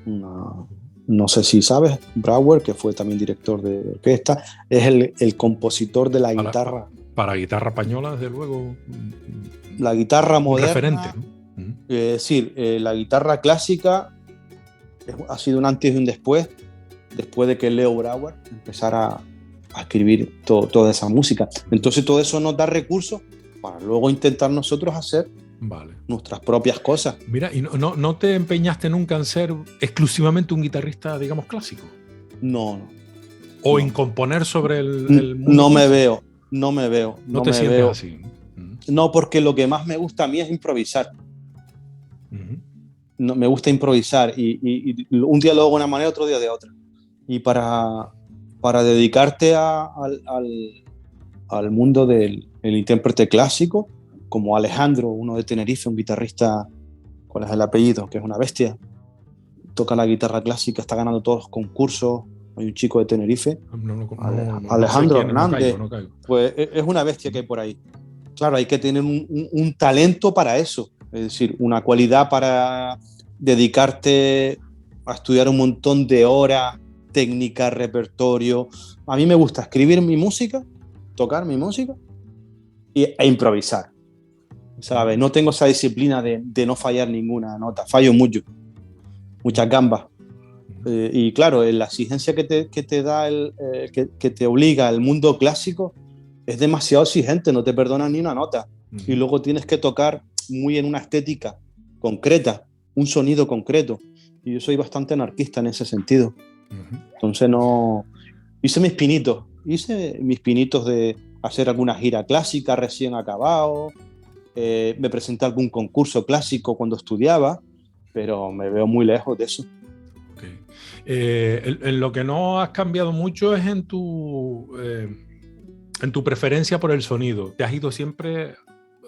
No sé si sabes, Brouwer, que fue también director de orquesta, es el compositor de la guitarra. Para guitarra española, desde luego. La guitarra moderna. Referente, ¿no? Es decir, la guitarra clásica ha sido un antes y un después de que Leo Brouwer empezara a escribir toda esa música. Entonces todo eso nos da recursos para luego intentar nosotros hacer nuestras propias cosas. Mira, ¿y no te empeñaste nunca en ser exclusivamente un guitarrista, digamos, clásico? No. ¿O en componer sobre el mundo? No me veo. ¿No te sientes así? No, porque lo que más me gusta a mí es improvisar. No, me gusta improvisar y un día lo hago de una manera, otro día de otra. Y para dedicarte al mundo del intérprete clásico, como Alejandro, uno de Tenerife, un guitarrista, ¿cuál es el apellido? Que es una bestia, toca la guitarra clásica, está ganando todos los concursos. Hay un chico de Tenerife, Alejandro Hernández, no caigo. Pues es una bestia que hay por ahí. Claro, hay que tener un talento para eso, es decir, una cualidad para dedicarte a estudiar un montón de horas, técnica, repertorio. A mí me gusta escribir mi música, tocar mi música e improvisar, ¿sabes? No tengo esa disciplina de no fallar ninguna nota, fallo muchas gambas. Y claro, la exigencia que te da, que te obliga el mundo clásico es demasiado exigente, no te perdonan ni una nota. Y luego tienes que tocar muy en una estética concreta, un sonido concreto. Y yo soy bastante anarquista en ese sentido. Entonces hice mis pinitos de hacer alguna gira clásica recién acabado, me presenté a algún concurso clásico cuando estudiaba, pero me veo muy lejos de eso. Okay. En lo que no has cambiado mucho es en tu preferencia por el sonido. Te has ido siempre,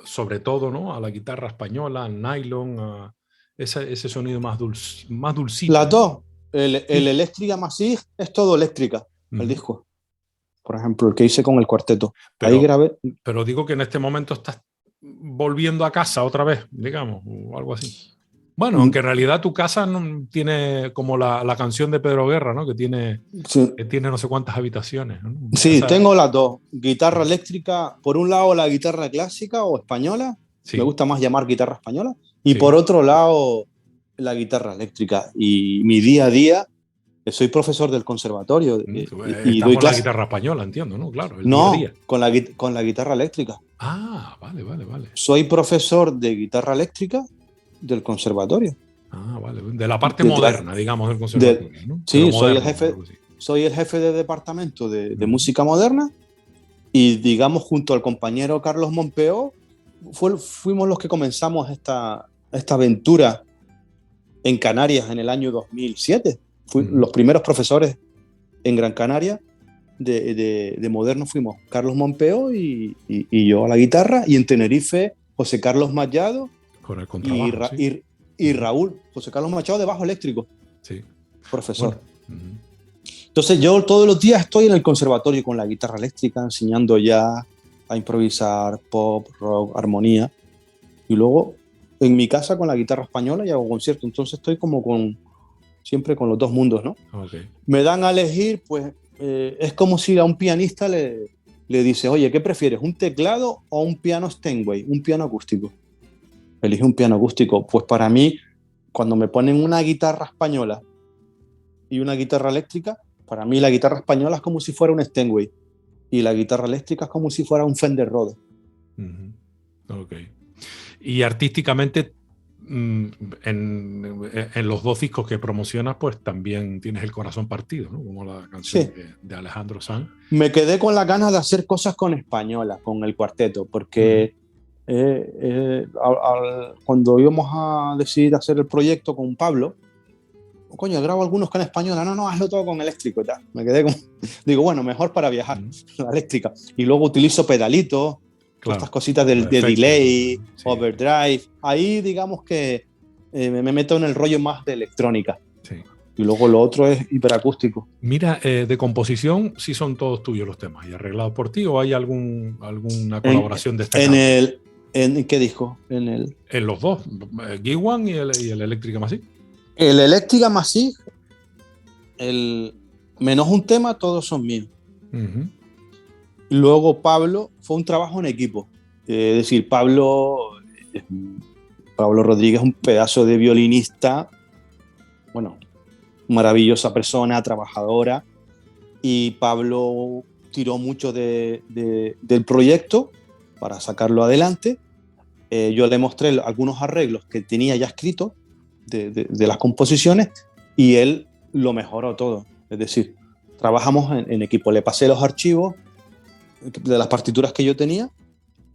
sobre todo, ¿no?, a la guitarra española, al nylon, a ese sonido más dulcito. Las dos. El Eléctrica Massive es todo eléctrica, el disco. Por ejemplo, el que hice con el cuarteto. Ahí grabé. Pero digo que en este momento estás volviendo a casa otra vez, digamos, o algo así. Bueno, aunque en realidad tu casa no tiene como la canción de Pedro Guerra, ¿no? Sí, Que tiene no sé cuántas habitaciones, ¿no? sí, tengo las dos. Guitarra eléctrica, por un lado la guitarra clásica o española, me Sí, gusta más llamar guitarra española, y por sí. otro lado la guitarra eléctrica. Y mi día a día, soy profesor del conservatorio y Estás doy con la clases. guitarra española, entiendo, ¿no? Claro, el día a No, día. con la guitarra eléctrica. Ah, vale, vale, vale. Soy profesor de guitarra eléctrica del conservatorio. Ah, vale. De la parte Desde hace- moderna, digamos, del de- conservatorio, ¿no? Pero sí, moderno, algo así. soy el jefe de departamento de Ujú. música moderna y digamos junto al compañero Carlos Monpeó fuimos los que comenzamos esta aventura en Canarias en el año 2007. Los primeros profesores en Gran Canaria de moderno fuimos Carlos Monpeó y yo a la guitarra, y en Tenerife José Carlos Machado Con el y, contrabajo, sí. y Raúl, José Carlos Machado de bajo eléctrico, Sí. profesor. Bueno. Entonces yo todos los días estoy en el conservatorio con la guitarra eléctrica, enseñando ya a improvisar pop, rock, armonía, y luego en mi casa con la guitarra española y hago conciertos. Entonces estoy como siempre con los dos mundos, ¿no? Okay. Me dan a elegir, pues es como si a un pianista le dice, oye, ¿qué prefieres? ¿Un teclado o un piano Steinway, un piano acústico? Elige un piano acústico. Pues para mí, cuando me ponen una guitarra española y una guitarra eléctrica, para mí la guitarra española es como si fuera un Steinway y la guitarra eléctrica es como si fuera un Fender Rhodes. Ok. Y artísticamente, en los dos discos que promocionas, pues también tienes el corazón partido, ¿no? Como la canción Sí. de Alejandro Sanz. Me quedé con la ganas de hacer cosas con española, con el cuarteto, porque cuando íbamos a decidir hacer el proyecto con Pablo, coño, grabo algunos con española, no, hazlo todo con eléctrico y tal. Me quedé con, digo, bueno, mejor para viajar, la eléctrica. Y luego utilizo pedalitos, todas estas cositas de efectos, delay, sí. overdrive. Ahí digamos que me meto en el rollo más de electrónica. Sí. Y luego lo otro es hiperacústico. Mira, de composición, sí son todos tuyos los temas, ¿y arreglados por ti o hay alguna colaboración destacable? ¿En qué disco? En los dos, Gig One y el Electric Massive. El Electric Massive, menos un tema, todos son míos. Y luego Pablo fue un trabajo en equipo. Es decir, Pablo Rodríguez es un pedazo de violinista, bueno, maravillosa persona, trabajadora, y Pablo tiró mucho del proyecto para sacarlo adelante. Yo le mostré algunos arreglos que tenía ya escritos de las composiciones y él lo mejoró todo. Es decir, trabajamos en equipo. Le pasé los archivos de las partituras que yo tenía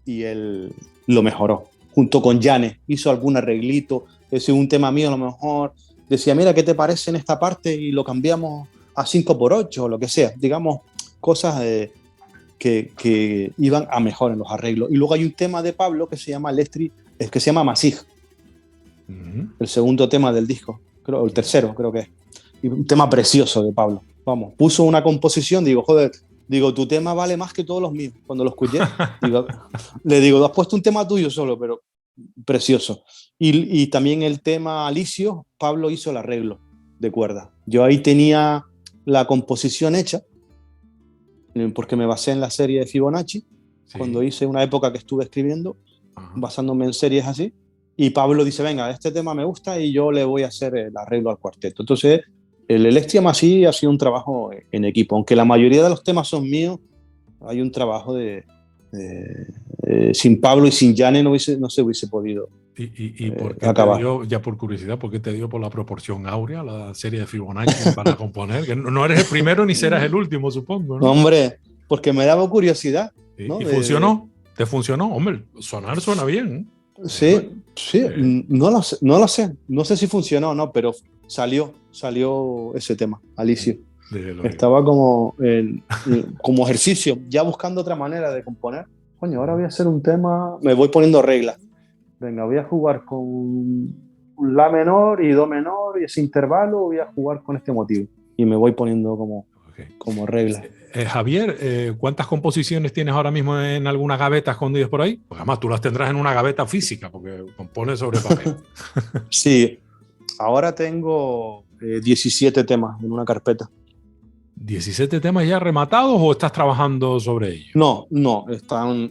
y él lo mejoró. Junto con Janes, hizo algún arreglito. Es un tema mío a lo mejor. Decía, mira, ¿qué te parece en esta parte? Y lo cambiamos a 5x8 o lo que sea. Digamos, cosas que iban a mejor en los arreglos. Y luego hay un tema de Pablo que se llama que se llama Masig. El segundo tema del disco, creo, el tercero creo que es. Y un tema precioso de Pablo. Vamos, puso una composición, digo, joder, tu tema vale más que todos los míos. Cuando lo escuché, le digo, has puesto un tema tuyo solo, pero precioso. Y también el tema Alicio, Pablo hizo el arreglo de cuerda. Yo ahí tenía la composición hecha, porque me basé en la serie de Fibonacci, cuando hice una época que estuve escribiendo, basándome en series así. Y Pablo dice, venga, este tema me gusta y yo le voy a hacer el arreglo al cuarteto. Entonces, el Electric Massive ha sido un trabajo en equipo. Aunque la mayoría de los temas son míos, hay un trabajo sin Pablo y sin Jane no se hubiese podido ¿Y por qué acabar. te dio, ya por curiosidad, por qué te dio por la proporción áurea, la serie de Fibonacci para componer? Que no eres el primero ni serás el último, supongo, ¿no? Hombre, porque me daba curiosidad. Sí. ¿No? ¿Y funcionó? ¿Te funcionó? Hombre, suena bien. Sí, no lo sé. No sé si funcionó o no, pero salió ese tema, Alicio. Estaba como ejercicio, ya buscando otra manera de componer. Coño, ahora voy a hacer un tema, me voy poniendo reglas. Venga, voy a jugar con un La menor y Do menor y ese intervalo voy a jugar con este motivo. Y me voy poniendo como Okay. como regla. Javier, ¿cuántas composiciones tienes ahora mismo en alguna gaveta escondidas por ahí? Pues además tú las tendrás en una gaveta física porque compones sobre papel. Sí, ahora tengo 17 temas en una carpeta. ¿17 temas ya rematados o estás trabajando sobre ellos? No, están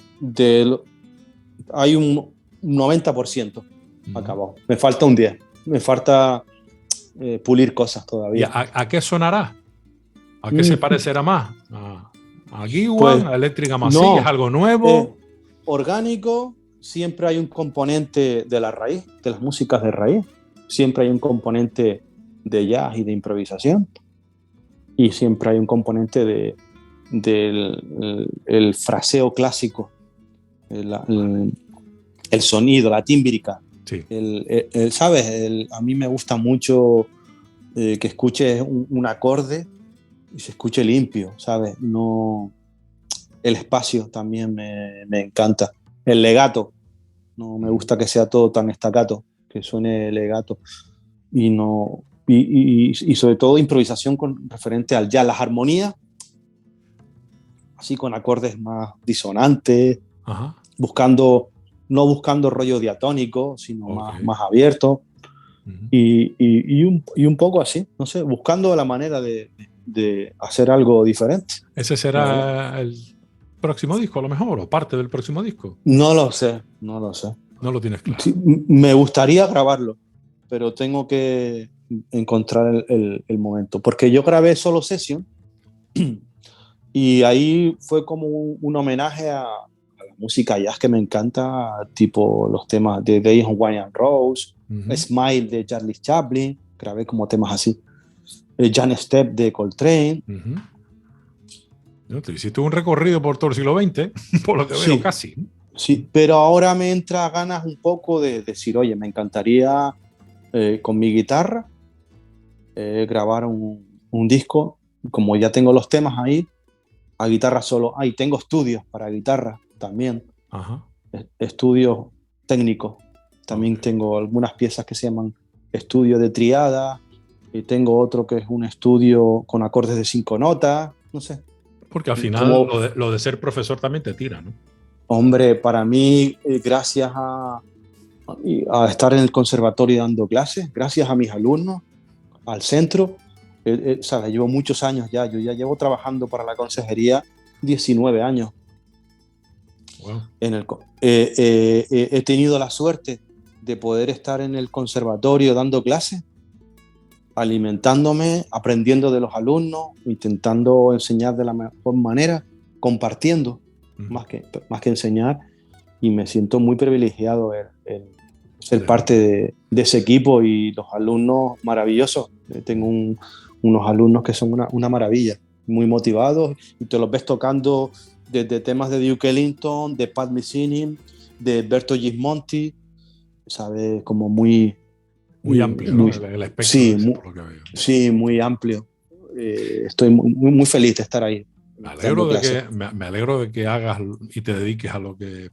hay un 90% acabado. Me falta un 10. Me falta pulir cosas ¿Y todavía. a qué sonará? ¿A qué se parecerá más? ¿A Guiwan? Pues, ¿A Electric Masí? no, ¿Es algo nuevo? Orgánico, siempre hay un componente de la raíz, de las músicas de raíz. Siempre hay un componente de jazz y de improvisación. Y siempre hay un componente del fraseo clásico, el sonido, la tímbrica. Sí. ¿Sabes? A mí me gusta mucho que escuches un acorde y se escuche limpio, ¿sabes? No, el espacio también me encanta. El legato, no me gusta que sea todo tan staccato, que suene legato. Y no... Y sobre todo improvisación con referente al jazz, las armonías, así con acordes más disonantes, Ajá. no buscando rollo diatónico, sino Okay. más abierto. Uh-huh. Y un poco así, no sé, buscando la manera de hacer algo diferente. ¿Ese será el próximo disco, a lo mejor, o parte del próximo disco? No lo sé. No lo tienes claro. Sí, me gustaría grabarlo, pero tengo que encontrar el momento, porque yo grabé solo session y ahí fue como un homenaje a la música jazz que me encanta, tipo los temas de Days on Wine and Rose, Uh-huh. Smile de Charlie Chaplin, grabé como temas así, Jan Step de Coltrane. Uh-huh. No, te hiciste un recorrido por todo el siglo XX, por lo que veo, casi. Sí, pero ahora me entra ganas un poco de decir, oye, me encantaría con mi guitarra grabar un disco, como ya tengo los temas ahí, a guitarra solo. Ahí tengo estudios para guitarra también, Ajá. estudios técnicos. También tengo algunas piezas que se llaman estudio de triada, y tengo otro que es un estudio con acordes de 5 notas, no sé. Porque al final lo de ser profesor también te tira, ¿no? Hombre, para mí, gracias a estar en el conservatorio dando clases, gracias a mis alumnos, al centro, ¿sabes? Llevo muchos años ya, yo ya llevo trabajando para la consejería 19 años. Wow. He tenido la suerte de poder estar en el conservatorio dando clases, alimentándome, aprendiendo de los alumnos, intentando enseñar de la mejor manera, compartiendo, más que enseñar, y me siento muy privilegiado el ser parte de ese equipo y los alumnos maravillosos. Tengo unos alumnos que son una maravilla, muy motivados, y te los ves tocando desde temas de Duke Ellington, de Pat Metheny, de Berto Gismonti, ¿sabes? Como muy amplio, ¿no? El espectro sí, por lo que veo. Sí, muy amplio. Estoy muy feliz de estar ahí. Me alegro de que hagas y te dediques a lo que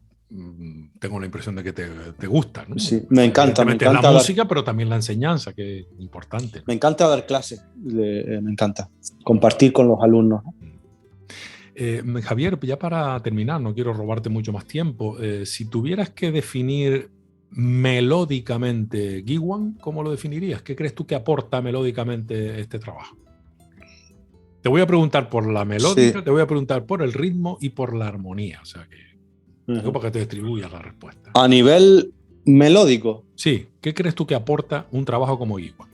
tengo la impresión de que te gusta, ¿no? Sí, me encanta la música, pero también la enseñanza, que es importante, ¿no? Me encanta dar clases, me encanta compartir con los alumnos, ¿no? Javier, ya para terminar, no quiero robarte mucho más tiempo. Si tuvieras que definir melódicamente Guiwan, ¿cómo lo definirías? ¿Qué crees tú que aporta melódicamente este trabajo? Te voy a preguntar por la melódica, sí. Te voy a preguntar por el ritmo y por la armonía. O sea que para que te distribuyas la respuesta. A nivel melódico. Sí, ¿qué crees tú que aporta un trabajo como Guiwan?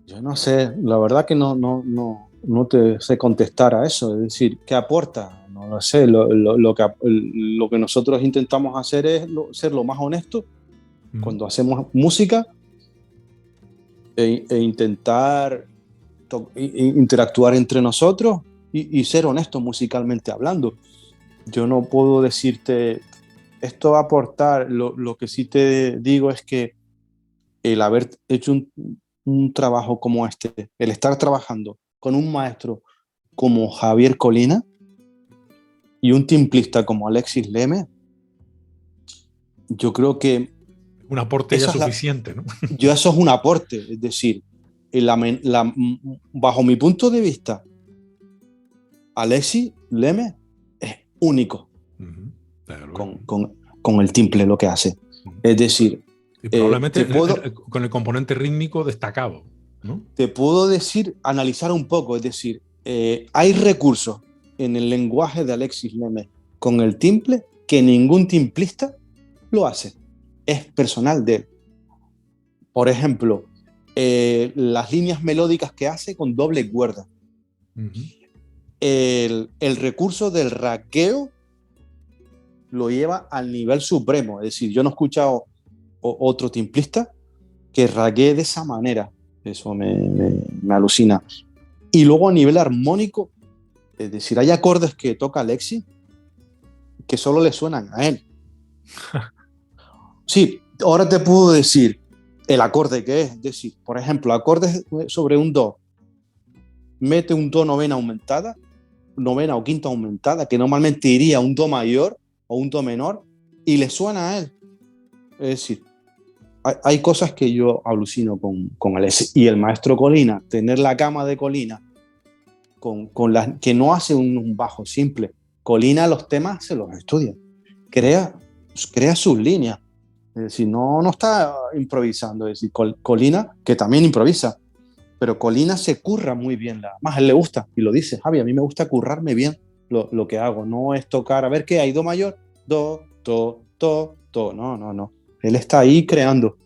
Yo no sé, la verdad que no te sé contestar a eso. Es decir, ¿qué aporta? No lo sé. Lo que nosotros intentamos hacer es ser lo más honesto cuando hacemos música e intentar interactuar entre nosotros y ser honestos musicalmente hablando. Yo no puedo decirte esto va a aportar. Lo que sí te digo es que el haber hecho un trabajo como este, el estar trabajando con un maestro como Javier Colina y un timplista como Alexis Leme, yo creo que un aporte ya suficiente, ¿no? Eso es un aporte, es decir, bajo mi punto de vista, Alexis Lemes es único con el timple, lo que hace. Es decir, y probablemente con el componente rítmico destacado, ¿no? Te puedo decir, analizar un poco, es decir, hay recursos en el lenguaje de Alexis Lemes con el timple que ningún timplista lo hace. Es personal de él. Por ejemplo, las líneas melódicas que hace con doble cuerda. El recurso del raqueo lo lleva al nivel supremo. Es decir, yo no he escuchado otro timplista que raquee de esa manera. Eso me alucina. Y luego a nivel armónico, es decir, hay acordes que toca Alexis que solo le suenan a él. Sí, ahora te puedo decir el acorde que es. Es decir, por ejemplo, acordes sobre un do. Mete un do novena aumentada, novena o quinta aumentada, que normalmente iría a un do mayor o un do menor, y le suena a él. Es decir, hay cosas que yo alucino con Alexis. Y el maestro Colina, tener la cama de Colina, que no hace un bajo simple. Colina los temas se los estudia, crea sus líneas. Es decir, no está improvisando. Es decir, Colina, que también improvisa, pero Colina se curra muy bien. Más a él le gusta, y lo dice, Javi, a mí me gusta currarme bien lo que hago. No es tocar, a ver qué hay, do mayor, do, do, do, do. No. Él está ahí creando.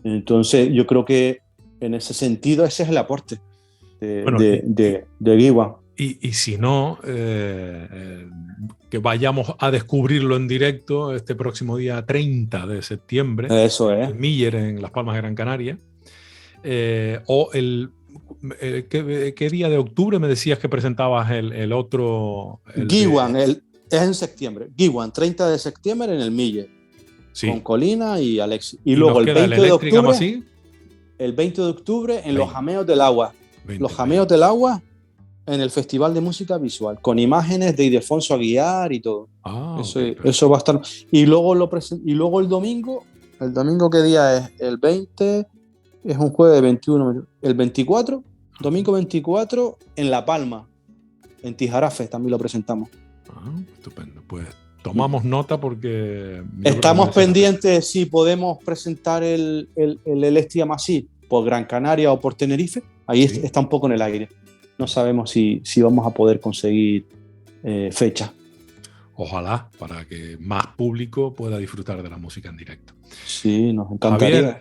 Entonces, yo creo que en ese sentido, ese es el aporte de Guiwan. Y si no, que vayamos a descubrirlo en directo este próximo día 30 de septiembre. Eso es. En Miller, en Las Palmas de Gran Canaria. ¿Qué día de octubre me decías que presentabas el otro? Guiwan, es en septiembre. Guiwan, 30 de septiembre en el Miller. Sí. Con Colina y Alexis. Y luego el 20 de octubre. El 20 de octubre en los Jameos del Agua. Los Jameos del Agua en el Festival de Música Visual, con imágenes de Ildefonso Aguiar y todo. Eso va a estar. Y luego el domingo ¿qué día es? El 20, es un jueves 21. El 24, domingo 24, en La Palma, en Tijarafe, también lo presentamos. Estupendo. Pues tomamos nota porque... Estamos pendientes si podemos presentar el Estia Masí por Gran Canaria o por Tenerife. Ahí está un poco en el aire. No sabemos si vamos a poder conseguir fecha. Ojalá, para que más público pueda disfrutar de la música en directo. Sí, nos encantaría.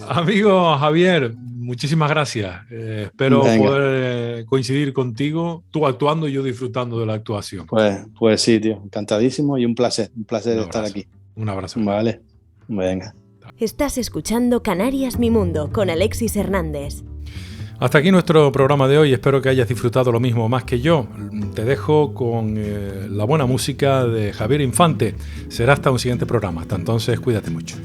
Amigo Javier, muchísimas gracias. Espero poder coincidir contigo, tú actuando y yo disfrutando de la actuación. Pues sí, tío, encantadísimo y un placer de estar aquí. Un abrazo. Vale, venga. Estás escuchando Canarias Mi Mundo con Alexis Hernández. Hasta aquí nuestro programa de hoy, espero que hayas disfrutado lo mismo más que yo. Te dejo con la buena música de Javier Infante. Será hasta un siguiente programa, hasta entonces cuídate mucho.